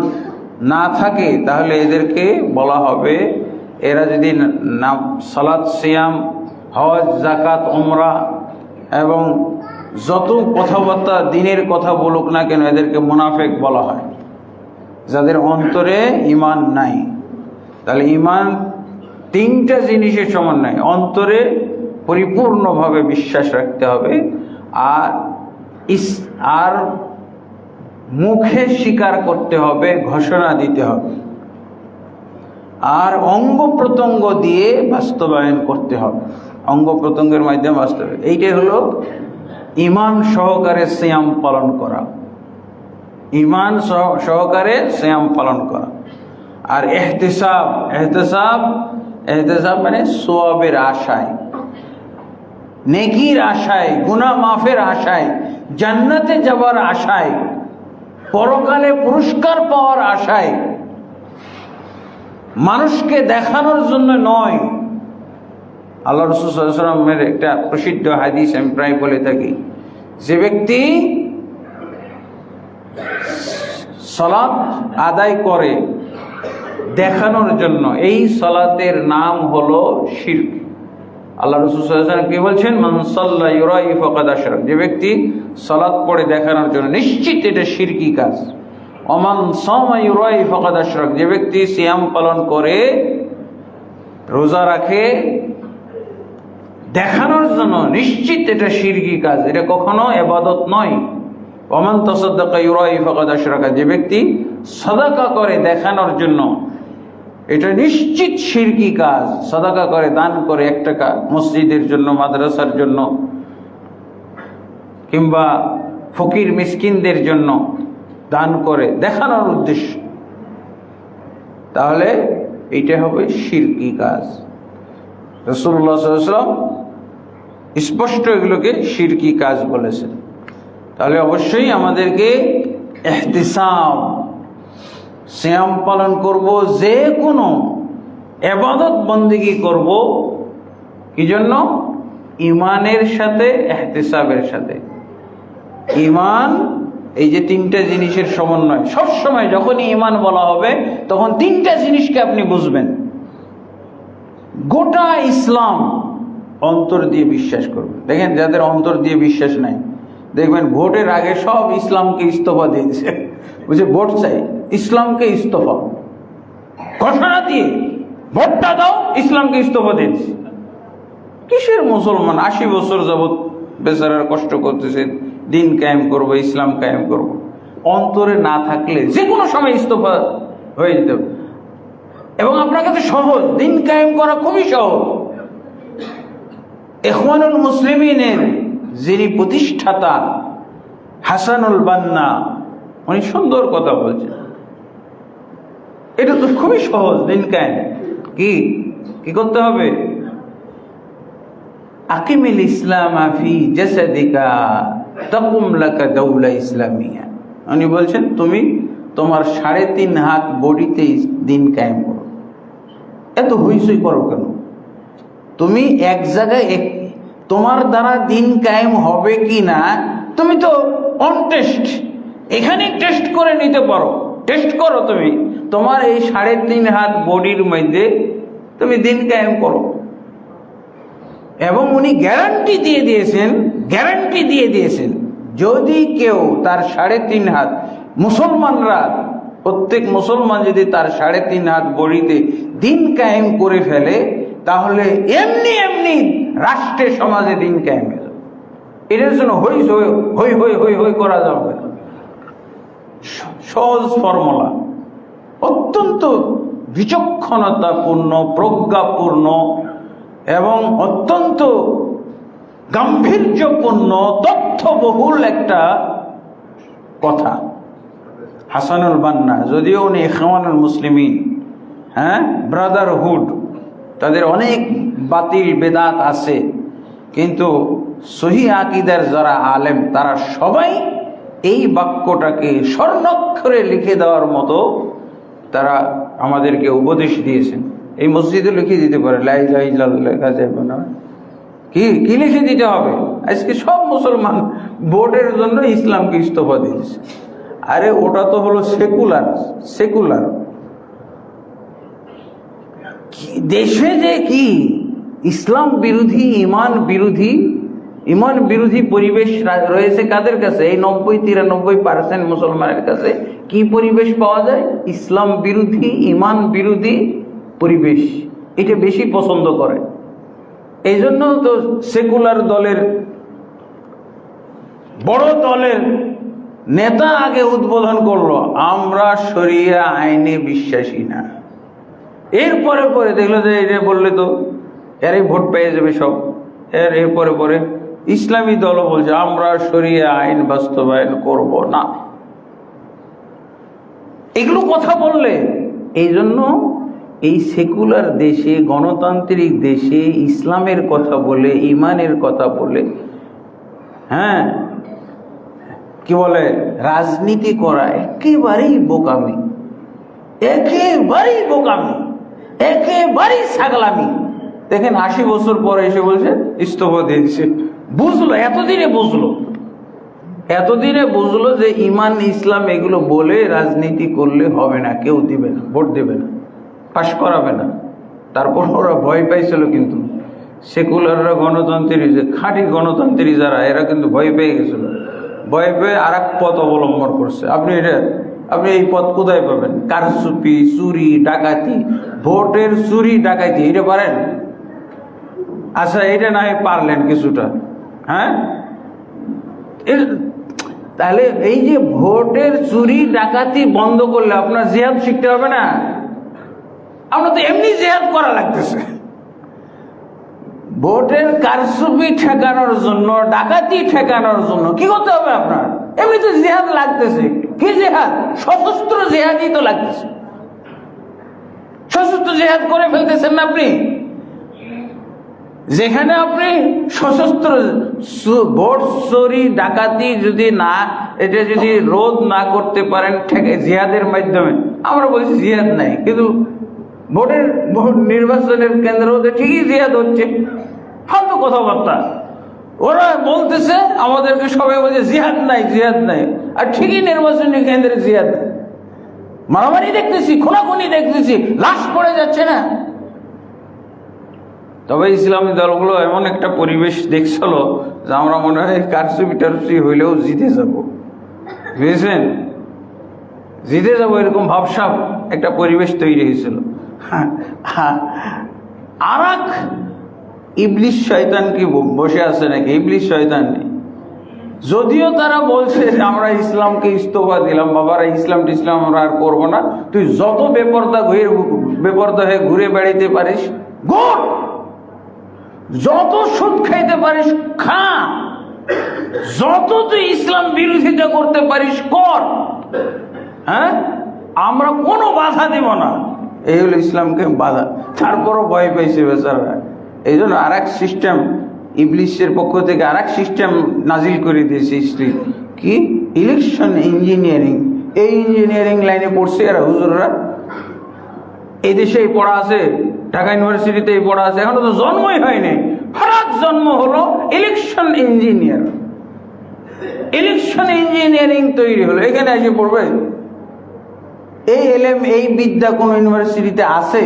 না থাকে তাহলে এদেরকে বলা হবে, এরা যদি সালাত, সিয়াম, হজ, যাকাত, উমরা এবং যত কথাবার্তা দিনের কথা বলুক না কেন, এদেরকে মুনাফিক বলা হয়, যাদের অন্তরে ঈমান নাই। তাহলে ঈমান তিনটা জিনিসের সমন্বয়। অন্তরে পরিপূর্ণভাবে বিশ্বাস রাখতে হবে, আর মুখে স্বীকার করতে হবে, ঘোষণা দিতে হবে, আর অঙ্গ প্রত্যঙ্গ দিয়ে বাস্তবায়ন করতে হবে, অঙ্গ প্রত্যঙ্গের মাধ্যমে বাস্তবায়ন। এইটাই হলো ঈমান সহকারে সিয়াম পালন করা, ঈমান সহকারে সিয়াম পালন করা। আর ইহতিসাব, ইহতিসাব মানে সওয়াবের আশায়, নেকির আশায়, গুনাহ মাফের আশায়, জান্নাতে যাওয়ার আশায়, পরকালে পুরস্কার পাওয়ার আশায়, মানুষকে দেখানোর জন্য নয়। আল্লাহ রাসূল সাল্লাল্লাহু আলাইহি ওয়াসাল্লামের একটা প্রসিদ্ধ হাদিস আমি প্রায় বলে থাকি, যে ব্যক্তি সালাত আদায় করে দেখানোর জন্য, এই সালাতের নাম হলো শিরক। আল্লাহ রাসূল সাল্লাল্লাহু আলাইহি ওয়াসাল্লাম কি বলছেন? মান সাল্লা ইউরাই ফাকাদ আশরাক, যে ব্যক্তি সালাত পড়ে দেখানোর জন্য, নিশ্চিত এটা শিরকি কাজ। ওমান সামা ইউরাই ফাকাদ আশরাক, যে ব্যক্তি সিয়াম পালন করে, রোজা রাখে দেখানোর জন্য, নিশ্চিত এটা শিরকি কাজ, এটা কখনো ইবাদত নয়। ওমান তাসাদ্দাকা ইউরাই ফাকাদ আশরাকা, যে ব্যক্তি সাদাকা করে দেখানোর জন্য, এটা নিশ্চিত শিরকি কাজ। সাদাকা করে, দান করে 1 টাকা মসজিদের জন্য, মাদ্রাসার জন্য, কিংবা ফকির মিসকিনদের জন্য দান করে দেখানোর উদ্দেশ্য, তাহলে এটা হবে শিরকি কাজ। রাসূলুল্লাহ সাল্লাল্লাহু আলাইহি ওয়াসাল্লাম স্পষ্ট এগুলোকে শিরকি কাজ বলেছেন। তাহলে অবশ্যই আমাদেরকে ইহতিসাব, সিয়াম পালন করব, যে কোনো ইবাদত বন্দেগী করব, কি জন্য? ঈমানের সাথে, ইহতিসাবের সাথে। ঈমান, এই যে 3টা জিনিসের সমন্বয়। সবসময় যখনই ঈমান বলা হবে তখন 3টা জিনিসকে আপনি বুঝবেন। গোটা ইসলাম অন্তর দিয়ে বিশ্বাস করবে। দেখেন, যাদের অন্তর দিয়ে বিশ্বাস নাই, দেখবেন ভোটের আগে সব ইসলামকে ইস্তফা দিয়েছে, বুঝে ভোট চাই, ইসলামকে ইস্তফা ঘোষণা দিয়ে ভোটটা দাও, ইসলামকে ইস্তফা দিয়েছে। কিসের মুসলমান? 80 বছর যাবৎ বেচারার কষ্ট করতেছে, দিন কায়েম করব, ইসলাম কায়েম করব। অন্তরে না থাকলে যে কোনো সময় ইস্তফা হয়ে যেতে হবে। এবং আপনার কাছে সহজ, দিন কায়েম করা খুবই সহজ। ইখওয়ানুল মুসলিমিনের যিনি প্রতিষ্ঠাতা হাসানুল বান্না, উনি সুন্দর কথা বলছেন, এটা তো খুবই সহজ। দিন কায়েম কি করতে হবে? আকিমিল ইসলাম ফি জাসাদিকা তাকুম লাকা দাওলা ইসলামিয়া। উনি বলছেন, তুমি তোমার 3.5 হাত বডিতে দিন কায়েম করো। এত হইচই করো কেন? তুমি এক জায়গায়, তোমার দ্বারা দিন কায়েম হবে কি না তুমি তো অন টেস্ট, এখানে টেস্ট করে নিতে পারো। টেস্ট করো তুমি, তোমার এই 3.5 হাত বডির মধ্যে তুমি দিন কায়েম করো। এবং উনি গ্যারান্টি দিয়ে দিয়েছেন, যদি কেউ তার 3.5 হাত, মুসলমানরা, প্রত্যেক মুসলমান যদি তার 3.5 হাত বডিতে দিন কায়েম করে ফেলে, তাহলে এমনি রাষ্ট্রে, সমাজে দিন কায়েম হয়ে যাবে। এটার জন্য হই করা যাবে। সহজ ফর্মুলা, অত্যন্ত বিচক্ষণতাপূর্ণ, প্রজ্ঞাপূর্ণ এবং অত্যন্ত গাম্ভীর্যপূর্ণ, তথ্যবহুল একটা কথা। হাসানুল বান্না, যদিও উনি ইখওয়ানুল মুসলিমিন, ব্রাদারহুড, তাদের অনেক বাতিল বেদাত আছে, কিন্তু সহিহ আকীদার যারা আলেম, তারা সবাই এই বাক্যটাকে স্বর্ণাক্ষরে লিখে দেওয়ার মতো তারা আমাদেরকে উপদেশ দিয়েছেন। এই মসজিদে লিখে দিতে পারে, লা ইলাহা ইল্লাল্লাহ লেখা যাবে না, কি লিখে দিতে হবে? আজকে সব মুসলমান ভোটের জন্য ইসলামকে ইস্তফা দিয়েছে। আরে ওটা তো হলো সেকুলার। দেশে যে কি ইসলাম বিরোধী, ইমান বিরোধী পরিবেশ রয়েছে কাদের কাছে? এই 90-93% মুসলমানের কাছে কি পরিবেশ পাওয়া যায়? ইসলাম বিরোধী, ইমান বিরোধী পরিবেশ। এটা বেশি পছন্দ করে। এই জন্য তো সেকুলার দলের, বড় দলের নেতা আগে উদ্বোধন করলো, আমরা শরিয়া আইনে বিশ্বাসী না। এরপরে দেখলো যে এটা বললে তো এরই ভোট পেয়ে যাবে সব। এরপরে ইসলামী দলও বলছে, আমরা শরিয়া আইন বাস্তবায়ন করব না। এগুলো কথা বললে, এই জন্য এই সেকুলার দেশে, গণতান্ত্রিক দেশে ইসলামের কথা বলে, ইমানের কথা বলে, হ্যাঁ কি বলে, রাজনীতি করা একেবারেই বোকামি, একেবারেই বোকামি, একেবারেই ছাগলামি। দেখেন ৮০ বছর পরে এসে বলছে ইস্তফা দিয়েছে। বুঝলো, এতদিনে বুঝলো যে ইমান ইসলাম এগুলো বলে রাজনীতি করলে হবে না, কেউ দিবে না, ভোট দেবে না, পাশ করাবে না। তারপর ওরা ভয় পাইছিল, কিন্তু সেকুলাররা, গণতন্ত্রী, যে খাঁটি গণতন্ত্রী যারা, এরা কিন্তু ভয় পেয়ে গেছিল। ভয় পেয়ে আর এক পথ অবলম্বন করছে। আপনি এই পথ কোথায় পাবেন? কারচুপি, চুরি, ডাকাতি, ভোটের চুরি ডাকাতি, এটা পারেন? আচ্ছা, এটা না হয় পারলেন কিছুটা, হ্যাঁ। তাহলে এই যে ভোটের চুরি ডাকাতি বন্ধ করলে আপনার জিহাদ শিখতে হবে না? আমরা তো এমনি জিহাদ করা লাগতেছে। ভোটের কারচুপি ঠেকানোর জন্য, ডাকাতি ঠেকানোর জন্য কি করতে হবে আপনার? এমনি তো জিহাদ লাগতেছে। কি জিহাদ? সশস্ত্র জিহাদই তো লাগতেছে। সশস্ত্র জিহাদ করে ফেলতেছেন না আপনি। যেখানে আপনি সশস্ত্র ভোট চুরি ডাকাতি যদি রোধ না করতে পারেন জিহাদের মাধ্যমে, আমরা বলছি জিহাদ নাই, কিন্তু ভোট নির্বাচনের কেন্দ্রতে ঠিকই জিহাদ হচ্ছে। ফালতু কথাবার্তা। ওরা বলতেছে, আমাদেরকে সবাই বলছে জিহাদ নাই, আর ঠিকই নির্বাচনী কেন্দ্রে জিহাদ। মারামারি দেখতেছি, খুনাখুনি দেখতেছি, লাশ পড়ে যাচ্ছে না। তবে ইসলামী দলগুলো এমন একটা পরিবেশ দেখছিল যে আমরা মনে হয় কারচুপি টারচুপি হইলেও জিতে যাব, বুঝেছেন, জিতে যাব, এরকম ভাবসাব একটা পরিবেশ তৈরি হয়েছিল। আর এক ইবলিশ শয়তান কি বসে আছে নাকি? ইবলিশ শয়তান নেই, যদিও তারা বলছে যে আমরা ইসলামকে ইস্তফা দিলাম, বাবারা ইসলাম আমরা আর করবো না, তুই যত বেপরদা হয়ে ঘুরে বেড়াইতে পারিস ঘুর, যত সুদ খাইতে পারিস খা, যত তুই ইসলাম বিরোধিতা করতে পারিস কর, হ্যাঁ, আমরা কোনো বাধা দেব না। এই হলো ইসলামকে বাধা। তারপরও ভয় পাইছে বেচারা। এই জন্য আর এক সিস্টেম, ইবলিশের পক্ষ থেকে আর এক সিস্টেম নাজিল করে দিয়েছে স্ত্রী, কি ইলেকশন ইঞ্জিনিয়ারিং। এই ইঞ্জিনিয়ারিং লাইনে পড়ছে এরা, হুজুররা। এই দেশে এই পড়া আছে, ঢাকা ইউনিভার্সিটিতে এই পড়া আছে, এখনো তো জন্মই হয়নি, হঠাৎ জন্ম হলো ইলেকশন ইঞ্জিনিয়ার। ইলেকশন ইঞ্জিনিয়ারিং তৈরি হলো, এখানে এসে পড়বে। এই এলএম, এই বিদ্যা কোন ইউনিভার্সিটিতে আছে?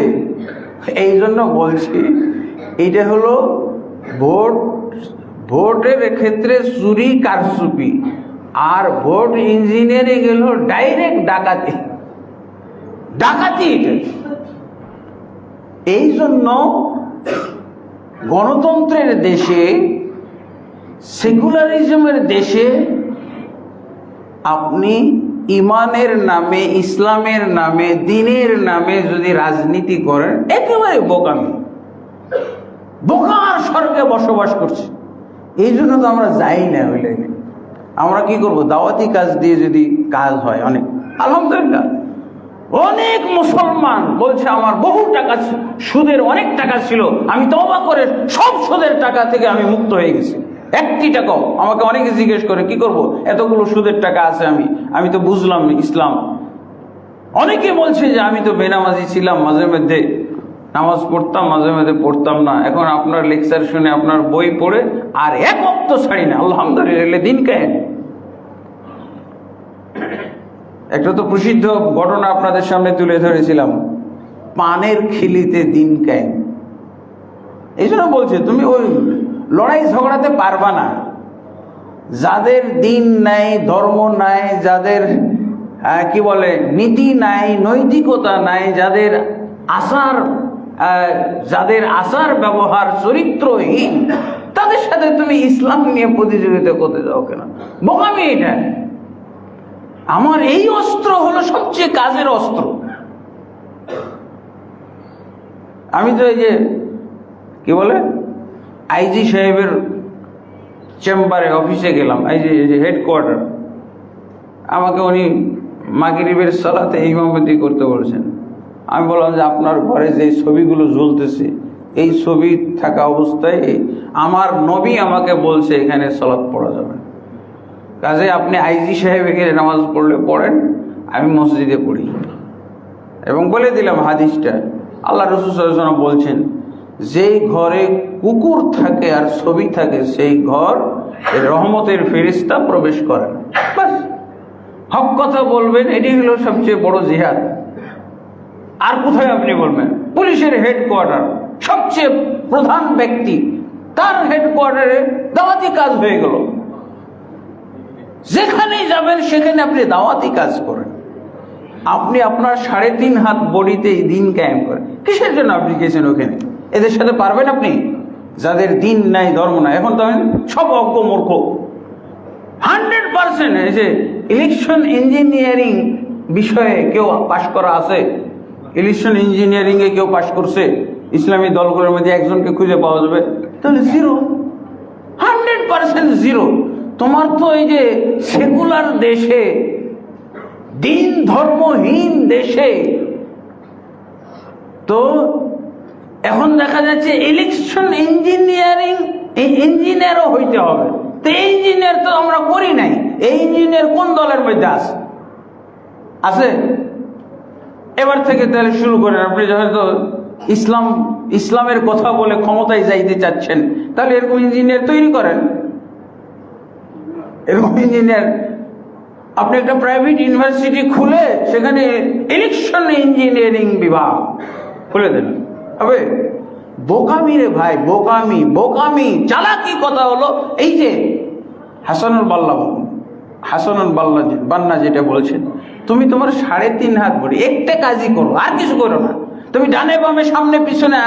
এই জন্য বলছি, এইটা হলো ভোটের ক্ষেত্রে চুরি কারচুপি, আর ভোট ইঞ্জিনিয়ারিং হলো ডাইরেক্ট ডাকাতি। এটা এই জন্য গণতন্ত্রের দেশে, সেকুলারিজমের দেশে আপনি ইমানের নামে, ইসলামের নামে, দ্বীনের নামে যদি রাজনীতি করেন, একেবারে বোকামি, বোকার স্বর্গে বসবাস করছে। এই জন্য তো আমরা যাই না। হইলে আমরা কি করব? দাওয়াতি কাজ দিয়ে যদি কাজ হয়, অনেক আলহামদুলিল্লাহ, অনেক মুসলমান বলছে আমার বহু টাকা, সুদের অনেক টাকা ছিল, আমি তওবা করে সব সুদের টাকা থেকে আমি মুক্ত হয়ে গেছি, একটি টাকাও। আমাকে অনেকে জিজ্ঞেস করে কি করব, এতগুলো সুদের টাকা আছে, আমি তো বুঝলাম ইসলাম। অনেকে বলছে যে আমি তো বেনামাজি ছিলাম, মাঝে মধ্যে নামাজ পড়তাম, মাঝে মধ্যে পড়তাম না, এখন আপনার লেকচার শুনে, আপনার বই পড়ে আর এক ওয়াক্ত ছাড়ি না, আলহামদুলিল্লাহ, দিন কায়েম। একটা তো প্রসিদ্ধ ঘটনা আপনাদের সামনে তুলে ধরেছিলাম, পানের খিলিতে দিন কায়েম। এই জন্য বলছে তুমি ওই লড়াই ঝগড়াতে পারবা না। যাদের দিন নাই, ধর্ম নাই, যাদের কি বলে নীতি নাই, নৈতিকতা নাই, যাদের আচার ব্যবহার চরিত্রহীন, তাদের সাথে তুমি ইসলাম নিয়ে প্রতিযোগিতা করতে যাও কেন? বোকামি এটা। আমার এই অস্ত্র হলো সবচেয়ে কাজের অস্ত্র। আমি তো এই যে কি বলে আইজি সাহেবের চেম্বারে, অফিসে গেলাম, এই যে হেডকোয়ার্টার, আমাকে উনি মাগরিবের সালাতে ইমামতি করতে বলছেন। আমি বললাম যে আপনার ঘরে যে ছবিগুলো জ্বলতেছে এই ছবি থাকা অবস্থায় আমার নবী আমাকে বলছে এখানে সালাত পড়া যাবে না, কাজে আপনি আইজি সাহেব এখানে নামাজ পড়লে পড়েন, আমি মসজিদে পড়ি। এবং বলে দিলাম হাদিসটা, আল্লাহ রাসূল সাল্লাল্লাহু আলাইহি ওয়াসাল্লাম বলছেন যেই ঘরে কুকুর থাকে আর ছবি থাকে সেই ঘর রহমতের ফেরেশতা প্রবেশ করে না। বাস, হক কথা বলবেন, এটি হলো সবচেয়ে বড় জিহাদ। আর কোথায় আপনি বলবেন? পুলিশের হেডকোয়ার্টার, সবচেয়ে প্রধান ব্যক্তি, তার হেডকোয়ার্টারে দাওয়াতি কাজ হয়ে গেল। যেখানেই যাবেন সেখানে আপনি দাওয়াতি কাজ করেন। আপনি আপনার 3.5 হাত বডিতে দিন কায়েম করেন, কিসের জন্য আপনি গেছেন ওখানে? এদের সাথে পারবেন আপনি? যাদের দিন নাই, ধর্ম নাই, এখন তো সব অজ্ঞ মূর্খ। 100% এই যে ইলেকশন ইঞ্জিনিয়ারিং বিষয়ে কেউ পাশ করা আছে? ইলেকশন ইঞ্জিনিয়ারিং এ কেউ পাশ করছে? ইসলামী দলগুলোর মধ্যে একজনকে খুঁজে পাওয়া যাবে? তাহলে 0, 100% 0। তোমার তো এই যে সেকুলার দেশে, দিন ধর্মহীন দেশে তো এখন দেখা যাচ্ছে ইলেকশন ইঞ্জিনিয়ারিং ইঞ্জিনিয়ারও হইতে হবে। তো ইঞ্জিনিয়ার তো আমরা করি নাই। এই ইঞ্জিনিয়ার কোন দলের মধ্যে আছে? এবার থেকে তাহলে শুরু করেন। আপনি হয়তো ইসলামের কথা বলে ক্ষমতায় যাইতে চাচ্ছেন, তাহলে এরকম ইঞ্জিনিয়ার তৈরি করেন। এরকম ইঞ্জিনিয়ার আপনি একটা প্রাইভেট ইউনিভার্সিটি খুলে সেখানে ইলেকশন ইঞ্জিনিয়ারিং বিভাগ খুলে দেন, হবে? বোকামি রে ভাই, বোকামি, বোকামি, চালাকি কথা হলো এই যে হাসানুল বান্না যেটা বলছেন, তুমি তোমার 3.5 হাত বডি একটা কাজই করো, আর কিছু করো না। তুমি ডানে বামে সামনে পিছনে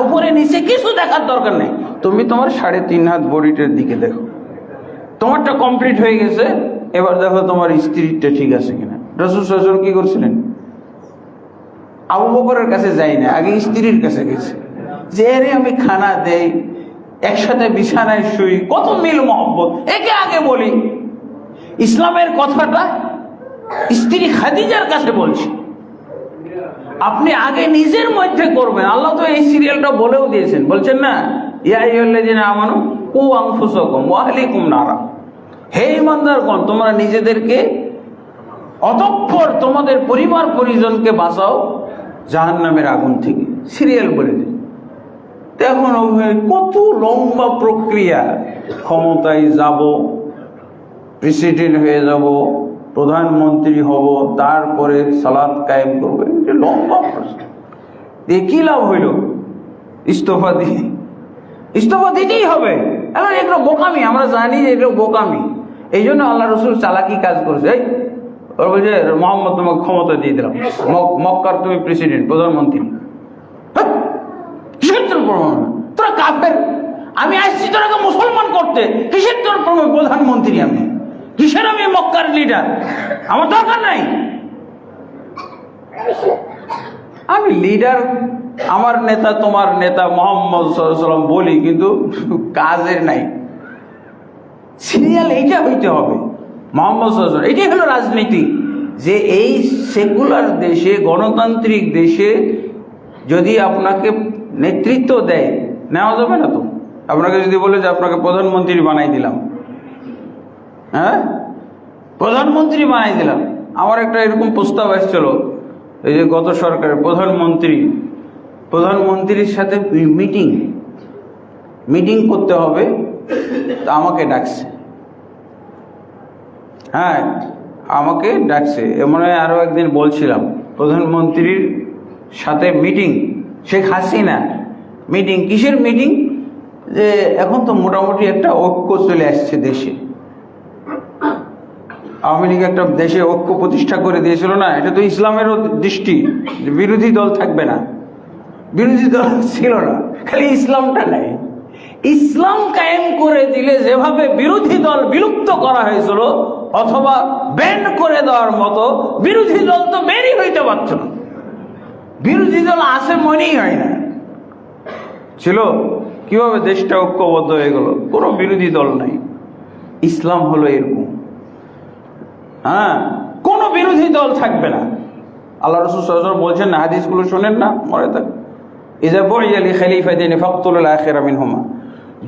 উপরে নিচে কিছু দেখার দরকার নেই। তুমি তোমার 3.5 হাত বডিটার দিকে দেখো, তোমারটা কমপ্লিট হয়ে গেছে। এবার দেখো তোমার স্ত্রীটা ঠিক আছে কিনা। রাসূল সাল্লাল্লাহু আলাইহি ওয়াসাল্লাম কি করছিলেন? আবু বকরের কাছে যাই না, আগে স্ত্রীর কাছে গেছে, যে রে আমি খানা দেই, একসাথে বিছানায় শুই, কত মিল মহব্বত, একে আগে বলি। ইসলামের কথাটা স্ত্রী খাদিজার কাছে বলছি, আপনি আগে নিজের মধ্যে করবেন। আল্লাহ তো এই সিরিয়ালটা বলেও দিয়েছেন, বলছেন না, ইয়া আইয়ুহাল্লাযীনা আমানু কু আনফুসাকুম ওয়া আহলিকুম নারা, হে ঈমানদারগণ তোমরা নিজেদেরকে অতঃপর তোমাদের পরিবার পরিজনকে বাঁচাও জাহান্নামের আগুন থেকে। সিরিয়াল বলে দিন। এখন কত লম্বা প্রক্রিয়া, ক্ষমতায় যাব, প্রেসিডেন্ট হয়ে যাব, প্রধানমন্ত্রী হব, তারপরে সালাত কায়েম করবো, এটা লম্বা প্রশ্ন। কি লাভ হইল? ইস্তফা দিতেই হবে। এখন এগুলো বোকামি, আমরা জানি যে এগুলো বোকামি। এই জন্য আল্লাহ রসুল চালাকি কাজ করছে। ওরা বলছে মোহাম্মদ তোমাকে ক্ষমতা দিয়ে দিলাম, মক্কার তুমি প্রেসিডেন্ট, প্রধানমন্ত্রী। কিসের তোর প্রমাণ? তোরা কাফের, আমি আসছি তোরাকে মুসলমান করতে, কিসের তোর প্রধানমন্ত্রী? আমি কিসের? আমি মক্কার লিডার, আমার দরকার নাই। আমি লিডার, আমার নেতা, তোমার নেতা মুহাম্মদ সাল্লাল্লাহু আলাইহি ওয়াসাল্লাম বলি, কিন্তু কাজের নাই। সিরিয়াল এইটা হইতে হবে। মুহাম্মদ সাল্লাল্লাহু আলাইহি ওয়াসাল্লাম, এটাই হলো রাজনীতি। যে এই সেকুলার দেশে, গণতান্ত্রিক দেশে যদি আপনাকে নেতৃত্ব দেয়, নেওয়া যাবে না তো। আপনাকে যদি বলে যে আপনাকে প্রধানমন্ত্রী বানাই দিলাম, হ্যাঁ প্রধানমন্ত্রী বানাই দিলাম। আমার একটা এরকম প্রস্তাব আসছিল, এই যে গত সরকারের প্রধানমন্ত্রীর সাথে মিটিং করতে হবে, তা আমাকে ডাকছে। হ্যাঁ আমাকে ডাকছে। এমন আরো একদিন বলছিলাম প্রধানমন্ত্রীর সাথে মিটিং, শেখ হাসিনা মিটিং। কিসের মিটিং? যে এখন তো মোটামুটি একটা ঐক্য চলে আসছে দেশে। আওয়ামী লীগ একটা দেশে ঐক্য প্রতিষ্ঠা করে দিয়েছিল না, এটা তো ইসলামেরও দৃষ্টি, বিরোধী দল থাকবে না। বিরোধী দল ছিল না, খালি ইসলামটা নাই। ইসলাম কায়েম করে দিলে যেভাবে বিরোধী দল বিলুপ্ত করা হয়েছিল, অথবা ব্যান করে দেওয়ার মতো, বিরোধী দল তো বেরই হইতে পারত না। বিরোধী দল আসে মনেই হয় না ছিল। কিভাবে দেশটা ঐক্যবদ্ধ হয়ে গেল? কোনো বিরোধী দল নাই। ইসলাম হলো এরকম, হ্যাঁ কোনো বিরোধী দল থাকবে না। আল্লাহ রাসূল সাল্লাল্লাহু আলাইহি ওয়াসাল্লাম বলছেন না, হাদিসগুলো শোনেন না, মনে থাকে, ইযা বুইয়া লি খলিফাতাইনি ফাকতুল আখিরা মিনহুমা,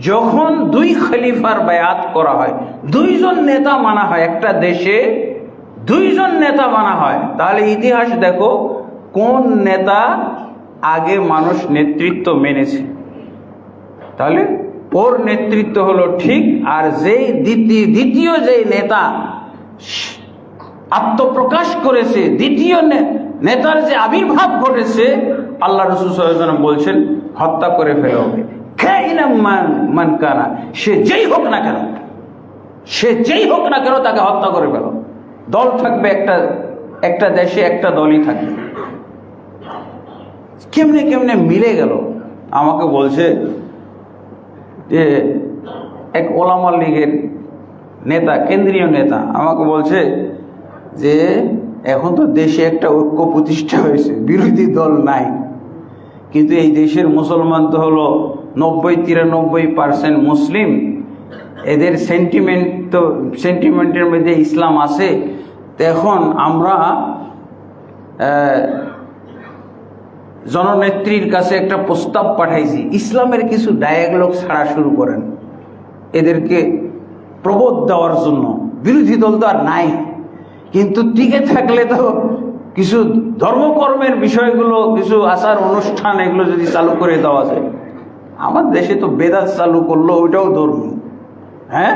যখন দুই খলিফার বায়াত করা হয়, দুইজন নেতা মানা হয়, একটা দেশে দুইজন নেতা মানা হয়, তাহলে ইতিহাস দেখো কোন নেতা আগে মানুষ নেতৃত্ব মেনেছে, তাহলে ওর নেতৃত্ব হলো ঠিক। আর যেই দ্বিতীয় যে নেতা আত্মপ্রকাশ করেছে, দ্বিতীয় নেতার যে আবির্ভাব ঘটেছে, আল্লাহ রাসূল সাল্লাল্লাহু আলাইহি ওয়াসাল্লাম বলছেন হত্যা করে ফেলা হবে। মান কানা, সে যেই হোক না কেন, সে যেই হোক না কেন, তাকে হত্যা করে ফেলো। দল থাকবে একটা দেশে একটা দলই থাকবে। কেমনে কেমনে মিলে গেল। আমাকে বলছে যে এক ওলামা লীগের নেতা, কেন্দ্রীয় নেতা, আমাকে বলছে যে এখন তো দেশে একটা ঐক্য প্রতিষ্ঠা হয়েছে, বিরোধী দল নাই, কিন্তু এই দেশের মুসলমান তো হলো 90-93% মুসলিম, এদের সেন্টিমেন্টের মধ্যে ইসলাম আছে। তো এখন আমরা জননেত্রীর কাছে একটা প্রস্তাব পাঠাইছি, ইসলামের কিছু ডায়ালগ ছাড়া শুরু করেন, এদেরকে প্রবোধ দেওয়ার জন্য। বিরোধী দল তো আর নাই, কিন্তু টিকে থাকলে তো কিছু ধর্মকর্মের বিষয়গুলো, কিছু আচার অনুষ্ঠান, এগুলো যদি চালু করে দেওয়া যায়। আমার দেশে তো বেদাত চালু করলো, ওইটাও ধর্ম। হ্যাঁ,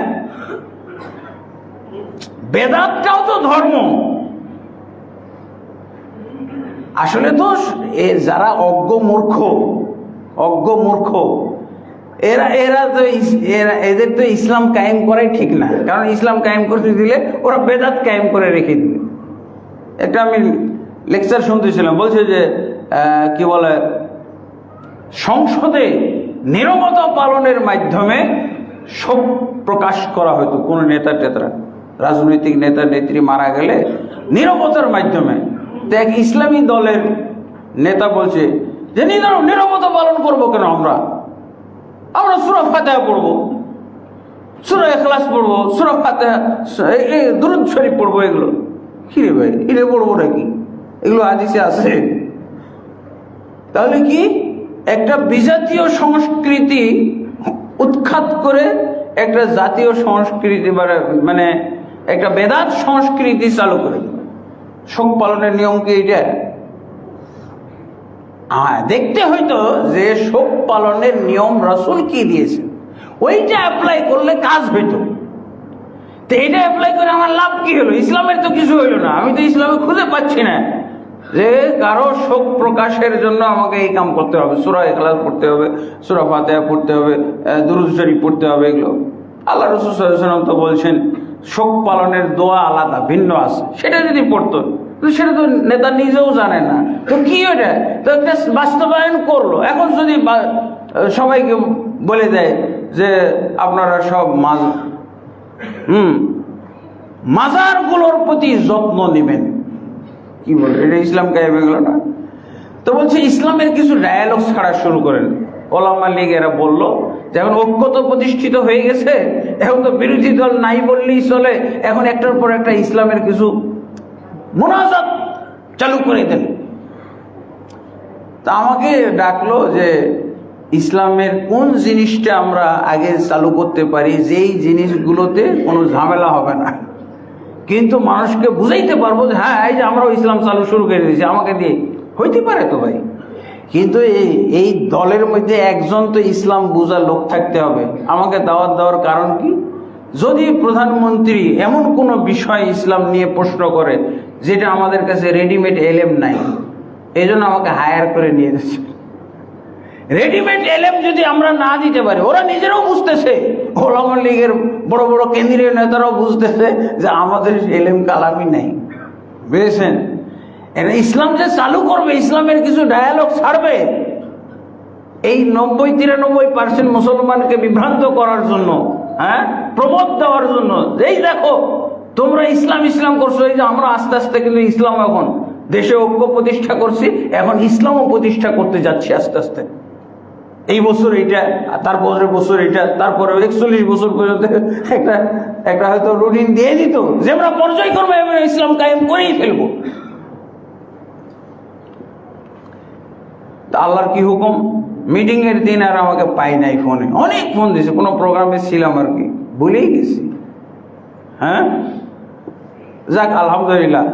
বেদাতটাও তো ধর্ম। আসলে তো যারা অজ্ঞ মূর্খ এদের তো ইসলাম কায়েম করাই ঠিক না, কারণ ইসলাম কায়েম করতে দিলে ওরা বেদাত কায়েম করে রেখে দিবে। একটা আমি লেকচার শুনতেছিলাম, বলছে যে কি বলে, সংসদে নীরবতা পালনের মাধ্যমে শোক প্রকাশ করা হতো। কোনো রাজনৈতিক নেতা নেত্রী মারা গেলে নীরবতার মাধ্যমে। তো এক ইসলামী দলের নেতা বলছে যে নীরবতা পালন করবো কেন, আমরা সূরা ফাতিহা পড়বো, সূরা ইখলাস পড়বো, সূরা ফাতিহা, দুরূদ শরীফ পড়বো। এগুলো কি রে ভাই, এটা পড়বো নাকি? এগুলো হাদিসে আছে। তাহলে কি একটা বিজাতীয় সংস্কৃতি উৎখাত করে একটা জাতীয় সংস্কৃতি, মানে একটা বেদাত সংস্কৃতি চালু করে। শোক পালনের নিয়ম কি এটা? দেখতে হইতো যে শোক পালনের নিয়ম রাসূল কি দিয়েছে, ওইটা অ্যাপ্লাই করলে কাজ হইতো। তো এটা অ্যাপ্লাই করে আমার লাভ কি হলো? ইসলামের তো কিছু হইলো না। আমি তো ইসলামে খুঁজে পাচ্ছি না যে কারো শোক প্রকাশের জন্য আমাকে এই কাম করতে হবে, সূরা ইখলাস পড়তে হবে, সূরা ফাতিহা পড়তে হবে, দুরূদ শরীফ পড়তে হবে। এগুলো আল্লাহ রাসূল সাল্লাল্লাহু আলাইহি ওয়াসাল্লাম তো বলছেন শোক পালনের দোয়া আলাদা, ভিন্ন আছে। সেটা যদি পড়তো, সেটা তো নেতা নিজেও জানে না, তো কি ওটা তো একটা বাস্তবায়ন করলো। এখন যদি সবাইকে বলে দেয় যে আপনারা সব মাজারগুলোর প্রতি যত্ন নেবেন, কি বলে, এটা ইসলাম কায়েম হয়ে গেল না? তো বলছে ইসলামের কিছু ডায়ালগ ছাড়া শুরু করেন। ওলামা লীগ এরা বললো যে এখন ঐক্য তো প্রতিষ্ঠিত হয়ে গেছে, এখন তো বিরোধী দল নাই বললেই চলে, এখন একটার পর একটা ইসলামের কিছু মুনাজাত চালু করে দেন। তা আমাকে ডাকলো যে ইসলামের কোন জিনিসটা আমরা আগে চালু করতে পারি, যেই জিনিসগুলোতে কোনো ঝামেলা হবে না, কিন্তু মানুষকে বুঝাইতে পারবো যে হ্যাঁ এই যে আমরাও ইসলাম চালু শুরু করে দিয়েছি, আমাকে দিয়ে হইতে পারে তো ভাই। কিন্তু এই দলের মধ্যে একজন তো ইসলাম বুঝার লোক থাকতে হবে। আমাকে দাওয়াত দেওয়ার কারণ কি? যদি প্রধানমন্ত্রী এমন কোনো বিষয় ইসলাম নিয়ে প্রশ্ন করে যেটা আমাদের কাছে রেডিমেড এলেম নাই, এই জন্য আমাকে হায়ার করে নিয়ে যাচ্ছে। রেডিমেড এলেম যদি আমরা না দিতে পারি, ওরা নিজেরাও বুঝতেছে, ওলামা লীগের বড় বড় কেন্দ্রীয় নেতারাও বুঝতেছে যে আমাদের এলেম কালামই নাই, বুঝেছেন? এরা ইসলাম যে চালু করবে, ইসলামের কিছু ডায়ালগ ছাড়বে, এই 90-93% মুসলমানকে বিভ্রান্ত করার জন্য, হ্যাঁ, প্রবোধ দেওয়ার জন্য। এই দেখো তোমরা ইসলাম করছো, এই যে আমরা আস্তে আস্তে কিন্তু ইসলাম এখন দেশে ঐক্য প্রতিষ্ঠা করছি, এখন ইসলামও প্রতিষ্ঠা করতে যাচ্ছি আস্তে আস্তে। এই বছর এইটা, তারপরের বছর এইটা, তারপরে 41 বছর পর্যন্ত একটা হয়তো রুটিন দিয়ে দিত যে আমরা পর্যায়ক্রমে ইসলাম কায়েম করেই ফেলবো। তা আল্লাহর কি হুকুম, মিটিংয়ের দিন আর আমাকে পাই নাই ফোনে, অনেক ফোন দিয়েছে, কোনো প্রোগ্রামে ছিলাম আর কি, ভুলেই গেছি। হ্যাঁ, যাক আলহামদুলিল্লাহ,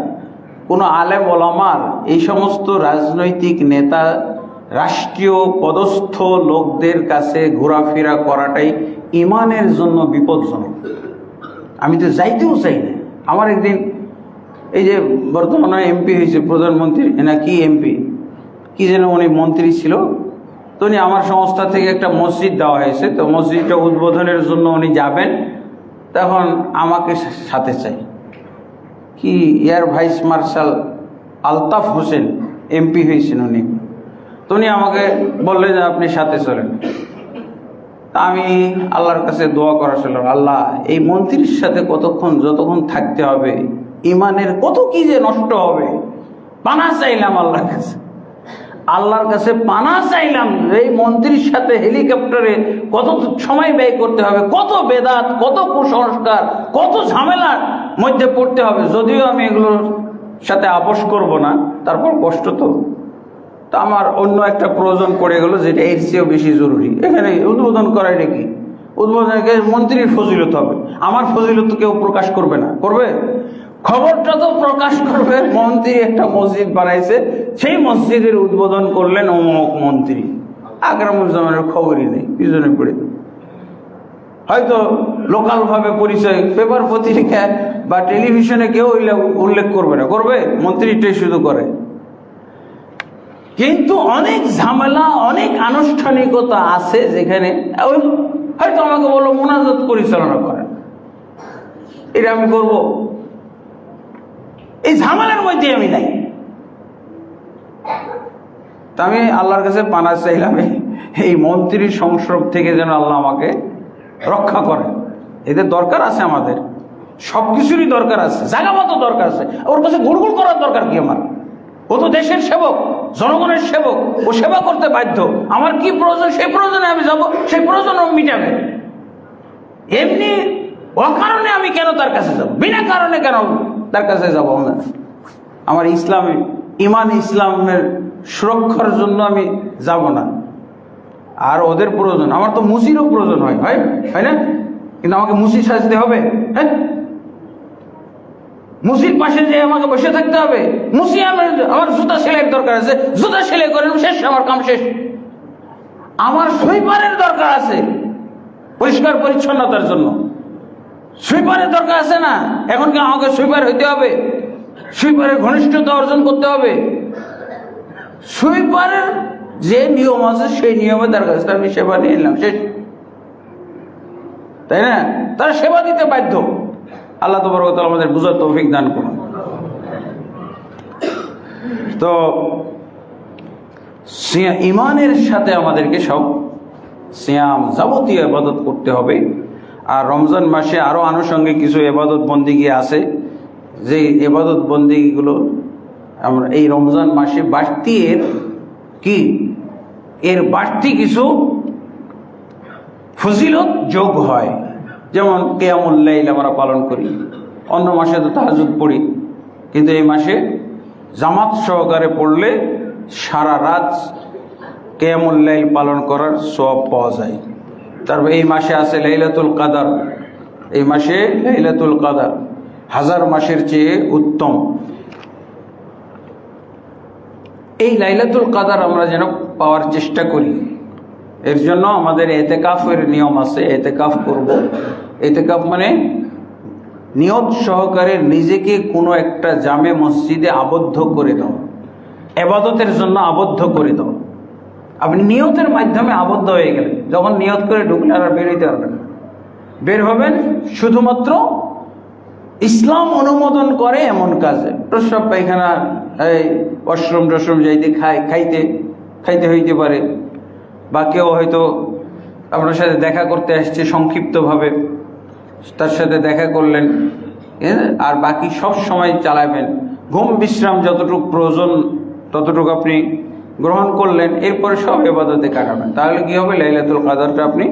কোনো আলেম ওলামার এই সমস্ত রাজনৈতিক নেতা, রাষ্ট্রীয় পদস্থ লোকদের কাছে ঘোরাফেরা করাটাই ইমানের জন্য বিপজ্জনক। আমি তো যাইতেও চাই না। আমার একদিন এই যে বর্তমানে এমপি হয়েছে, প্রধানমন্ত্রী না কি এমপি কি যেন, উনি মন্ত্রী ছিল, তো উনি আমার সংস্থা থেকে একটা মসজিদ দেওয়া হয়েছে, তো মসজিদটা উদ্বোধনের জন্য উনি যাবেন, তখন আমাকে সাথে চাই। কি air vice marshal Altaf Hossain MP হয়েছেন উনি, তো উনি আমাকে বললেন যে আপনি সাথে চলেন। তা আমি আল্লাহর কাছে দোয়া করা ছিল, আল্লাহ এই মন্ত্রীর সাথে কতক্ষণ, যতক্ষণ থাকতে হবে, ইমানের কত কি যে নষ্ট হবে। পানা চাইলাম আল্লাহর কাছে, আল্লাহর কাছে পানা চাইলাম, এই মন্ত্রীর সাথে হেলিকপ্টারে কত সময় ব্যয় করতে হবে, কত বেদাত, কত কুসংস্কার, কত ঝামেলার মধ্যে পড়তে হবে। যদিও আমি এগুলোর সাথে আপোষ করব না, তারপর কষ্ট তো। তা আমার অন্য একটা প্রয়োজন পড়ে গেল, যেটা এর চেয়েও বেশি জরুরি। এখানে উদ্বোধন করাই নাকি, উদ্বোধনকে মন্ত্রীর ফজিলত হবে, আমার ফজিলত তো কেউ প্রকাশ করবে না। করবে? খবরটা তো প্রকাশ করবে, মন্ত্রী একটা মসজিদ বানাইছে, সেই মসজিদের উদ্বোধন করলেন অমুক মন্ত্রী। আকরামুজ্জামানের খবরই নেই, পিছনে পড়ে। হয়তো লোকাল ভাবে পরিচয়, পেপার পত্রিকা বা টেলিভিশনে কেউ উল্লেখ করবে না। করবে? মন্ত্রীটাই শুধু করে। কিন্তু অনেক ঝামেলা, অনেক আনুষ্ঠানিকতা আছে যেখানে হয়তো আমাকে বললো মোনাজাত পরিচালনা করেন, এটা আমি করব? এই ঝামেলার মধ্যে আমি নাই। তা আমি আল্লাহর কাছে পানা চাইলাম, এই মন্ত্রীর সংস্রব থেকে যেন আল্লাহ আমাকে রক্ষা করে। এদের দরকার আছে, আমাদের সবকিছুরই দরকার আছে, জায়গা মতো দরকার আছে। ওর কাছে গুড়গুড় করার দরকার কি আমার? ও তো দেশের সেবক, জনগণের সেবক, ও সেবা করতে বাধ্য। আমার কি প্রয়োজন, সেই প্রয়োজনে আমি যাব, সেই প্রয়োজন ও মিটাবে। এমনি অকারণে আমি কেন তার কাছে যাব? বিনা কারণে কেন তার কাছে যাব? আমার ইসলামে ইমান, ইসলামের সুরক্ষার জন্য আমি যাব না। আর ওদের প্রয়োজন, আমার তো মুসিরও প্রয়োজন হয়, হয় না? কিন্তু আমাকে মুসি সাজতে হবে? হ্যাঁ, মুসির পাশে যে আমাকে বসে থাকতে হবে? মুসি আমার জুতা সেলাইয়ের দরকার আছে, জুতা সেলাই করেন, শেষ, আমার কাম শেষ। আমার সুইপারের দরকার আছে পরিষ্কার পরিচ্ছন্নতার জন্য, সুইপারের দরকার আছে না? এখন কি আমাকে সুইপার হইতে হবে? সুইপারের ঘনিষ্ঠতা অর্জন করতে হবে? সুইপারের যে নিয়ম আছে সেই নিয়মে তার কাছে আমি সেবা নিয়ে নিলাম, শেষ। তাই না? তারা সেবা দিতে বাধ্য। আল্লাহ তাবারক ওয়া তাআলা আমাদের বুঝার তৌফিক দান করুন। তো ইমানের সাথে আমাদেরকে সব সিয়াম, যাবতীয় ইবাদত করতে হবে। আর রমজান মাসে আরো আনুষঙ্গিক কিছু ইবাদত বন্দিগি আছে, যে ইবাদত বন্দিগিগুলো আমরা এই রমজান মাসে বাড়তি এর বাড়তি কিছু ফজিলত যোগ হয়। যেমন কিয়ামুল লাইল আমরা পালন করি, অন্য মাসে তো তাহাজ্জুদ পড়ি, কিন্তু এই মাসে জামাত সহকারে পড়লে সারা রাত কিয়ামুল লাইল পালন করার সওয়াব পাওয়া যায়। তারপর এই মাসে আছে লাইলাতুল কাদার। এই মাসে লাইলাতুল কাদার 1000 মাসের চেয়ে উত্তম। এই লাইলাতুল কাদার আমরা যেন পাওয়ার চেষ্টা করি, এর জন্য আমাদের এতেকাফের নিয়ম আছে। এতেকাফ করব। এতেকাফ মানে নিয়ত সহকারে নিজেকে কোনো একটা জামে মসজিদে আবদ্ধ করে দাও, ইবাদতের জন্য আবদ্ধ করে দাও। আপনি নিয়তের মাধ্যমে আবদ্ধ হয়ে গেলেন, যখন নিয়ত করে ঢুকলে আর বের হইতে পারবেন না। বের হবেন শুধুমাত্র ইসলাম অনুমোদন করে এমন কাজে, প্রস্রাব পায়খানা, এই ওয়াশরুম টশরুম যাইতে খাইতে হইতে পারে, বা কেউ হয়তো আপনার সাথে দেখা করতে আসছে সংক্ষিপ্তভাবে, তার সাথে দেখা করলেন, আর বাকি সব সময় চালাবেন। ঘুম বিশ্রাম যতটুকু প্রয়োজন ততটুকু আপনি গ্রহণ করলেন, এরপরে সব ইবাদতে কাটাবেন। তাহলে কি হবে? লাইলাতুল কাদরটা আপনি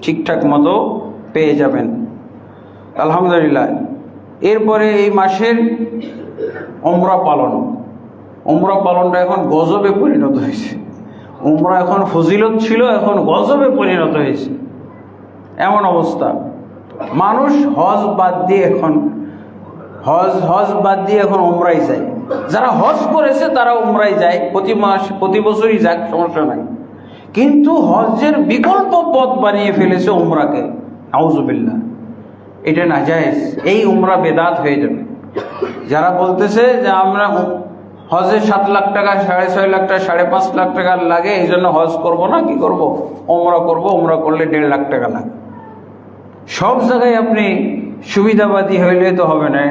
ঠিকঠাক মতো পেয়ে যাবেন, আলহামদুলিল্লাহ। এরপরে এই মাসের ওমরা পালনটা এখন গজবে পরিণত হয়েছে। উমরা এখন ফজিলত ছিল, এখন গজবে পরিণত হয়েছে। এমন অবস্থা, মানুষ হজ বাদ দিয়ে এখন উমরায় যায়। যারা হজ করেছে তারা উমরায় যায়, প্রতি বছরই যাক, সমস্যা নাই। কিন্তু হজের বিকল্প পথ বানিয়ে ফেলেছে উমরাকে। আউযুবিল্লাহ, এটা নাজায়েজ। এই উমরা বেদাত হয়ে যাবে। যারা বলতেছে যে আমরা হজে 7 লাখ টাকা, 6.5 লাখ টাকা, 5.5 লাখ টাকা লাগে, এই জন্য হজ করবো না, কি করব, উমরা করব। উমরা করলে 1.5 লাখ টাকা লাগে। সব জায়গায় আপনি সুবিধাবাদী হইলে তো হবে না।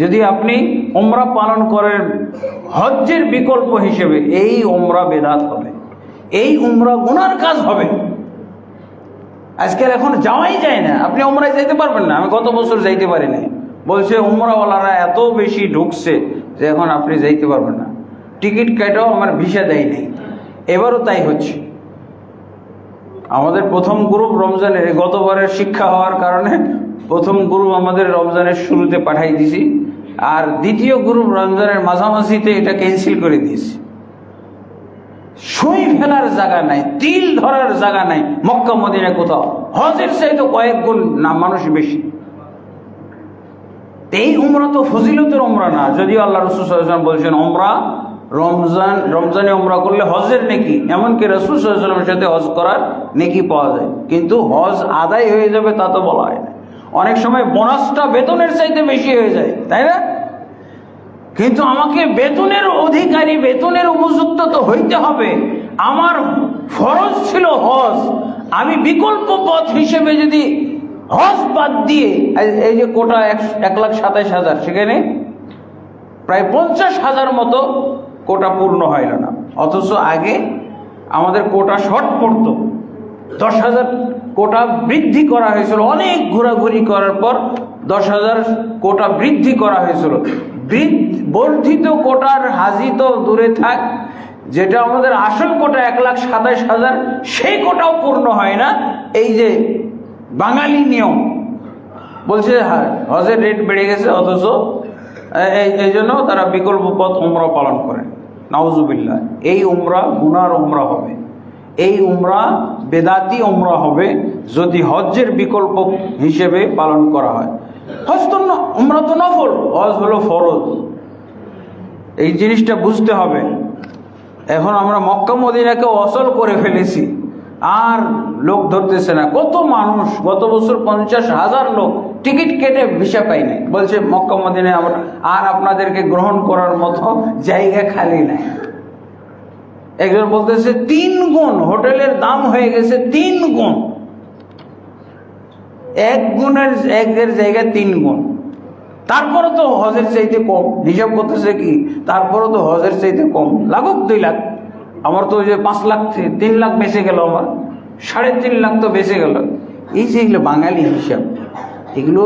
যদি আপনি উমরা পালন করেন হজ্জের বিকল্প হিসেবে, এই উমরা বেদাত হবে, এই উমরা গুনার কাজ হবে। আজকাল এখন যাওয়াই যায় না, আপনি উমরায় যাইতে পারবেন না। আমি গত বছর যাইতে পারি নাই, বলছে উমরাওয়ালারা এত বেশি ঢুকছে যে এখন আপনি যাইতে পারবেন না। টিকিট কেটেও আমার ভিসা দেয় নাই। এবারও তাই হচ্ছে। আমাদের প্রথম গ্রুপ রমজানের, গতবারের শিক্ষা হওয়ার কারণে প্রথম গ্রুপ আমাদের রমজানের শুরুতে পাঠাই দিছি, আর দ্বিতীয় গ্রুপ রমজানের মাঝামাঝিতে এটা ক্যান্সেল করে দিয়েছি। সুই ফেলার জায়গা নাই, তিল ধরার জায়গা নাই মক্কা মদিনা কোথাও। হজের চাইতে কয়েক গুণ না মানুষ বেশি। এই উমরা তো ফজিলতের উমরা না, যদিও আল্লাহ রাসূল সাল্লাল্লাহু আলাইহি ওয়াসাল্লাম বলছেন উমরা রমজানে উমরা করলে হজের নেকি, এমনকি রাসূল সাল্লাল্লাহু আলাইহি ওয়াসাল্লামের সাথে হজ করার নেকি পাওয়া যায়। কিন্তু হজ আদায় হয়ে যাবে তা তো বলা হয় না। অনেক সময় বোনাসটা বেতনের চাইতে বেশি হয়ে যায়, তাই না? কিন্তু আমাকে বেতনের অধিকারী, বেতনের উপযুক্ত তো হইতে হবে। আমার ফরজ ছিল হজ, আমি বিকল্প পথ হিসেবে যদি হজ বাদ দিয়ে, এই যে কোটা 1,27,000, সেখানে প্রায় 50,000 মতো কোটা পূর্ণ হয় না। অথচ আগে আমাদের কোটা শর্ট পড়তো, 10,000 কোটা বৃদ্ধি করা হয়েছিল। অনেক ঘোরাঘুরি করার পর 10,000 কোটা বৃদ্ধি করা হয়েছিল। বর্ধিত কোটার হাজি তো দূরে থাক, যেটা আমাদের আসল কোটা 1,27,000, সেই কোটাও পূর্ণ হয় না। এই যে বাঙালি নিয়ম বলছে হজের রেট বেড়ে গেছে, অথচ এই জন্য তারা বিকল্প পথ উমরা পালন করে। নাউজুবিল্লাহ, এই উমরা গুনার উমরা হবে, এই উমরা বেদাতি উমরা হবে যদি হজ্জের বিকল্প হিসেবে পালন করা হয়। হজ তো উমরা তো নফল, হজ হলো ফরজ। এই জিনিসটা বুঝতে হবে। এখন আমরা মক্কা মদিনাকে অচল করে ফেলেছি, আর লোক ধরতেছে না। কত মানুষ, গত বছর 50,000 লোক টিকিট কেটে ভিসা পাই নাই, বলছে মক্কা মদিনায় আর আপনাদেরকে গ্রহণ করার মতো জায়গা খালি নাই। একজন বলতেছে 3 গুণ হোটেলের দাম হয়ে গেছে, 3 গুণ। 1 জায়গায় 3 গুণ। তারপরে তো হজের চাইতে কম, হিসাব করতেছে কি, তারপরে তো হজের চাইতে কম। লাগুক 2 লাখ, আমার তো ওই যে 5 লাখ 3 লাখ বেঁচে গেল, আমার 3.5 লাখ তো বেঁচে গেল। এই যে এগুলো বাঙালি হিসাব, এগুলো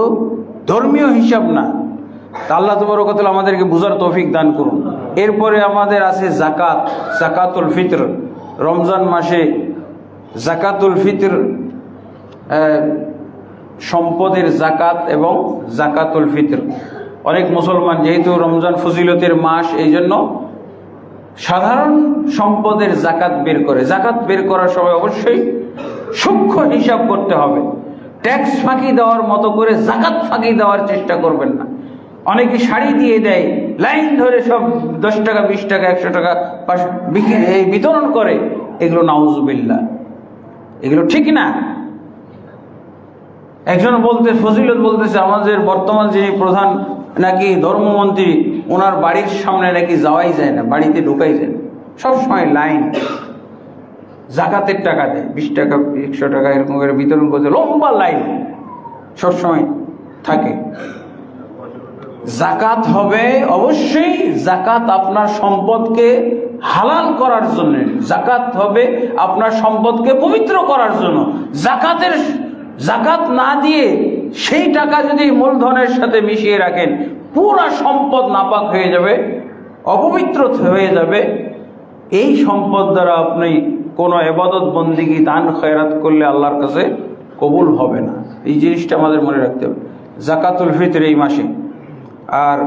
ধর্মীয় হিসাব না। তা আল্লাহ তাবারক ওয়া তাআলা আমাদেরকে বুঝার তৌফিক দান করুন। এরপরে আমাদের আছে জাকাত, জাকাতুল ফিতর। রমজান মাসে জাকাতুল ফিতর, সম্পদের জাকাত এবং জাকাতুল ফিতর। অনেক মুসলমান, যেহেতু রমজান ফজিলতের মাস, এই জন্য সাধারণ সম্পদের জাকাত বের করে। জাকাত বের করার সময় অবশ্যই সূক্ষ্ম হিসাব করতে হবে। ট্যাক্স ফাঁকি দেওয়ার মতো করে জাকাত ফাঁকি দেওয়ার চেষ্টা করবেন না। অনেকে শাড়ি দিয়ে দেয়, লাইন ধরে সব 10 টাকা, 20 টাকা, 100 টাকা বিতরণ করে। এগুলো নাউজুবিল্লাহ, এগুলো ঠিক না। একজন ফজিলত বলতেছে, আমাদের বর্তমান যিনি প্রধান নাকি ধর্মমন্ত্রী, ওনার বাড়ির সামনে নাকি যাওয়াই যায় না, বাড়িতে ঢোকাই যায় না, সবসময় লাইন। জাকাতের টাকা দেয়, 20 টাকা, 100 টাকা এরকম করে বিতরণ করতে, লম্বা লাইন সবসময় থাকে। জাকাত হবে অবশ্যই, জাকাত আপনার সম্পদকে হালাল করার জন্য, জাকাত হবে আপনার সম্পদকে পবিত্র করার জন্য। জাকাত না দিয়ে সেই টাকা যদি মূলধনের সাথে মিশিয়ে রাখেন, পুরা সম্পদ নাপাক হয়ে যাবে, অপবিত্র হয়ে যাবে। এই সম্পদ দ্বারা আপনি কোনো ইবাদত বন্দেগী, দান খয়রাত করলে আল্লাহর কাছে কবুল হবে না। এই জিনিসটা আমাদের মনে রাখতে হবে। জাকাতুল ফিতর এই মাসে। আর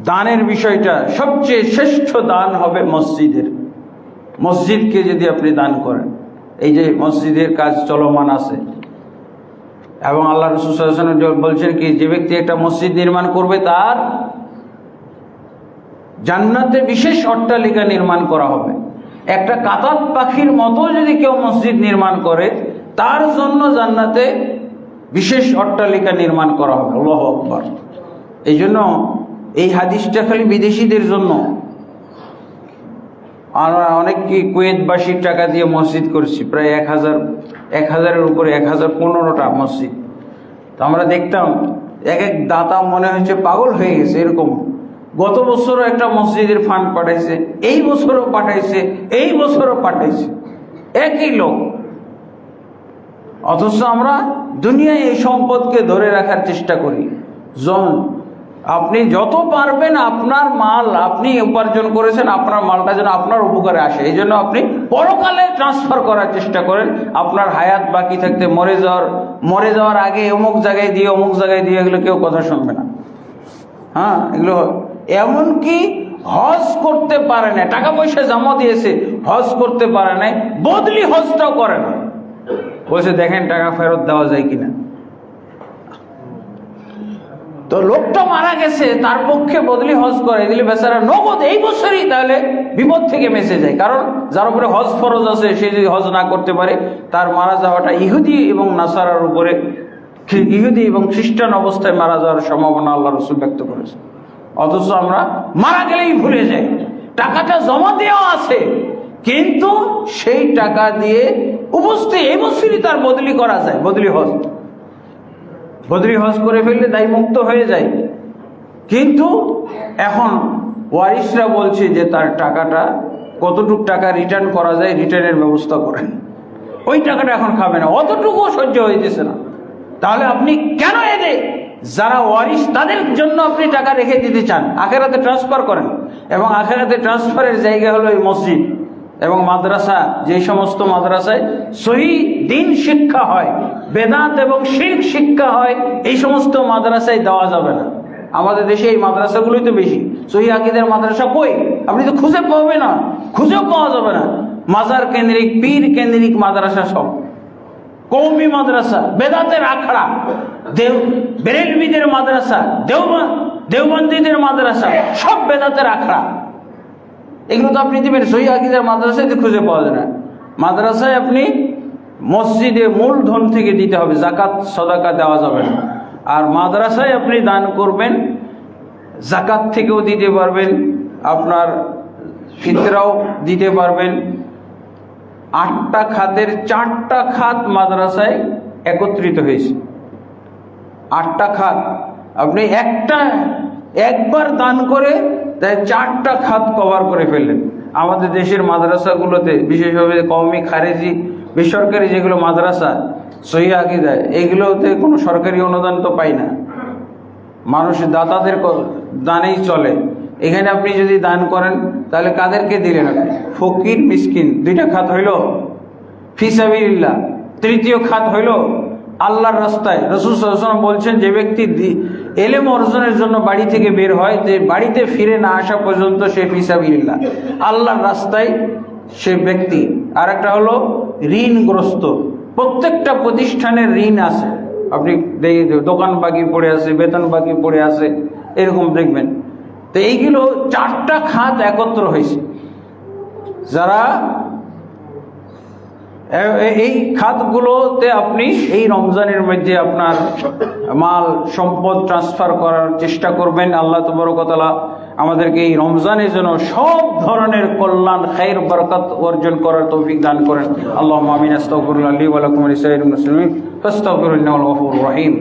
দানের বিষয়টা, সবচেয়ে শ্রেষ্ঠ দান হবে মসজিদের। মসজিদকে যদি আপনি দান করেন, এই যে মসজিদের কাজ চলমান আছে, এবং আল্লাহ রাসূল সাল্লাল্লাহু আলাইহি ওয়াসাল্লাম বলছেন কি, যে ব্যক্তি একটা মসজিদ নির্মাণ করবে তার জান্নাতে বিশেষ অট্টালিকা নির্মাণ করা হবে। একটা কাতাত পাখির মতো যদি কেউ মসজিদ নির্মাণ করে, তার জন্য জান্নাতে বিশেষ অট্টালিকা নির্মাণ করা হবে। আল্লাহু আকবার। এই জন্য এই হাদিসটা খালি বিদেশিদের জন্য। আমরা অনেক কি কুয়েতবাসীর টাকা দিয়ে মসজিদ করছি, প্রায় 1000-এর উপরে 1015টা মসজিদ। তো আমরা দেখতাম এক এক দাতা মনে হচ্ছে পাগল হয়ে গেছে এরকম। গত বছরও একটা মসজিদের ফান্ড পাঠাইছে, এই বছরও পাঠাইছে, এই বছরও পাঠাইছে, একই লোক। অথচ আমরা দুনিয়ায় এই সম্পদকে ধরে রাখার চেষ্টা করি। আপনি যত পারবেন আপনার মাল আপনি উপার্জন করেছেন, আপনার মালটা যেন আপনার উপকারে আসে, এই জন্য আপনি পরকালে ট্রান্সফার করার চেষ্টা করেন। আপনার হায়াত বাকি থাকতে মরে যাওয়ার আগে অমুক জায়গায় দিয়ে এগুলো কেউ কথা শুনবে না। হ্যাঁ, এগুলো এমনকি হজ করতে পারে না, টাকা পয়সা জমা দিয়েছে, হজ করতে পারে নাই, বদলি হজটাও করে না। বলছে দেখেন টাকা ফেরত দেওয়া যায় কিনা। তো লোকটা মারা গেছে, তার পক্ষে বদলি হজ করে দিলে বেচারা নগদ এই বছরই তাহলে বিপদ থেকে বেঁচে যায়। কারণ যার উপরে হজ ফরজ আছে সে যদি হজ না করতে পারে, তার মারা যাওয়াটা ইহুদি এবং নাসারার উপরে, ইহুদি এবং খ্রিস্টান অবস্থায় মারা যাওয়ার সম্ভাবনা আল্লাহ রাসূল ব্যক্ত করেছে। অথচ আমরা মারা গেলেই ভুলে যাই। টাকাটা জমা দেওয়া আছে, কিন্তু সেই টাকা দিয়ে উপস্থিত এই বছরই তার বদলি করা যায়, বদলি হজ করে ফেললে দায় মুক্ত হয়ে যায়। কিন্তু এখন ওয়ারিশরা বলছে যে তার টাকাটা কতটুক টাকা রিটার্ন করা যায়, রিটার্নের ব্যবস্থা করেন। ওই টাকাটা এখন খাবে না, অতটুকুও সহ্য হইতেছে না। তাহলে আপনি কেন যারা ওয়ারিশ তাদের জন্য আপনি টাকা রেখে দিতে চান, আখেরাতে ট্রান্সফার করেন। এবং আখেরাতে ট্রান্সফারের জায়গা হলো এই মসজিদ এবং মাদ্রাসা। যে সমস্ত মাদ্রাসায় সহি দ্বীন শিক্ষা হয়, বেদাত এবং শিরক শিক্ষা হয়, এই সমস্ত মাদ্রাসায় দেওয়া যাবে না। আমাদের দেশে এই মাদ্রাসাগুলোই তো বেশি। সহি আকীদার মাদ্রাসা কই? আপনি তো খুঁজে পাবেন না, খুঁজেও পাওয়া যাবে না। মাজার কেন্দ্রিক, পীর কেন্দ্রিক মাদ্রাসা সব, কওমি মাদ্রাসা, বেদাতের আখড়া, বেরেলভিদের মাদ্রাসা, দেওবন্দীদের মাদ্রাসা, সব বেদাতের আখড়া। এগুলো তো আপনি দিবেন সহি আকীদার মাদ্রাসায় তো খুঁজে পাওয়া যায় না। মাদ্রাসায় আপনি মসজিদে মূলধন থেকে দিতে হবে, যাকাত সাদাকা দেওয়া যাবে না। আর মাদ্রাসায় আপনি দান করবেন, যাকাত থেকেও দিতে পারবেন, আপনার ফিতরাও দিতে পারবেন। 8টা খাতের 4টা খাত মাদ্রাসায় একত্রিত হয়েছে। 8টা খাত আপনি একবার দান করে তাই 4টা খাত কভার করে ফেললেন। আমাদের দেশের মাদ্রাসাগুলোতে বিশেষভাবে কওমি, খারেজি, বেসরকারি যেগুলো মাদ্রাসা সহি আকীদায়, এগুলোতে কোনো সরকারি অনুদান তো পাই না, মানুষ দাতাদের দানেই চলে। এখানে আপনি যদি দান করেন তাহলে কাদেরকে দিলেন আপনি? ফকির, মিসকিন। 2টা খাত হইল ফিসাবিলিল্লাহ। 3য় খাত হইল আল্লাহর রাস্তায়। রাসূল সাল্লাল্লাহু আলাইহি ওয়াসাল্লাম বলছেন, যে ব্যক্তি ইলম অর্জনের জন্য বাড়ি থেকে বের হয়, যে বাড়িতে ফিরে না আসা পর্যন্ত সে ফিসাবিলিল্লাহ, আল্লাহর রাস্তায় সে ব্যক্তি। আর একটা হলো ঋণগ্রস্ত। প্রত্যেকটা প্রতিষ্ঠানের ঋণ আছে, আপনি দোকান বাকি পড়ে আছে, বেতন বাকি পড়ে আছে, এরকম দেখবেন। তো এইগুলো 4টা খাত একত্র হয়েছে। যারা এই খাতগুলোতে আপনি এই রমজানের মধ্যে আপনার মাল সম্পদ ট্রান্সফার করার চেষ্টা করবেন। আল্লাহ তাবারক ওয়া তাআলা আমাদেরকে এই রমজানের জন্য সব ধরনের কল্যাণ, খায়ের, বরকত অর্জন করার তৌফিক দান করেন। আল্লাহুম্মা আমিন। আস্তাগফিরুল্লাহ লি ওয়া লাকুম ওয়া লিসাইরিল মুসলিমিন ফাস্তাগফিরুহু ইন্নাহু আল গফুরুর রহিম।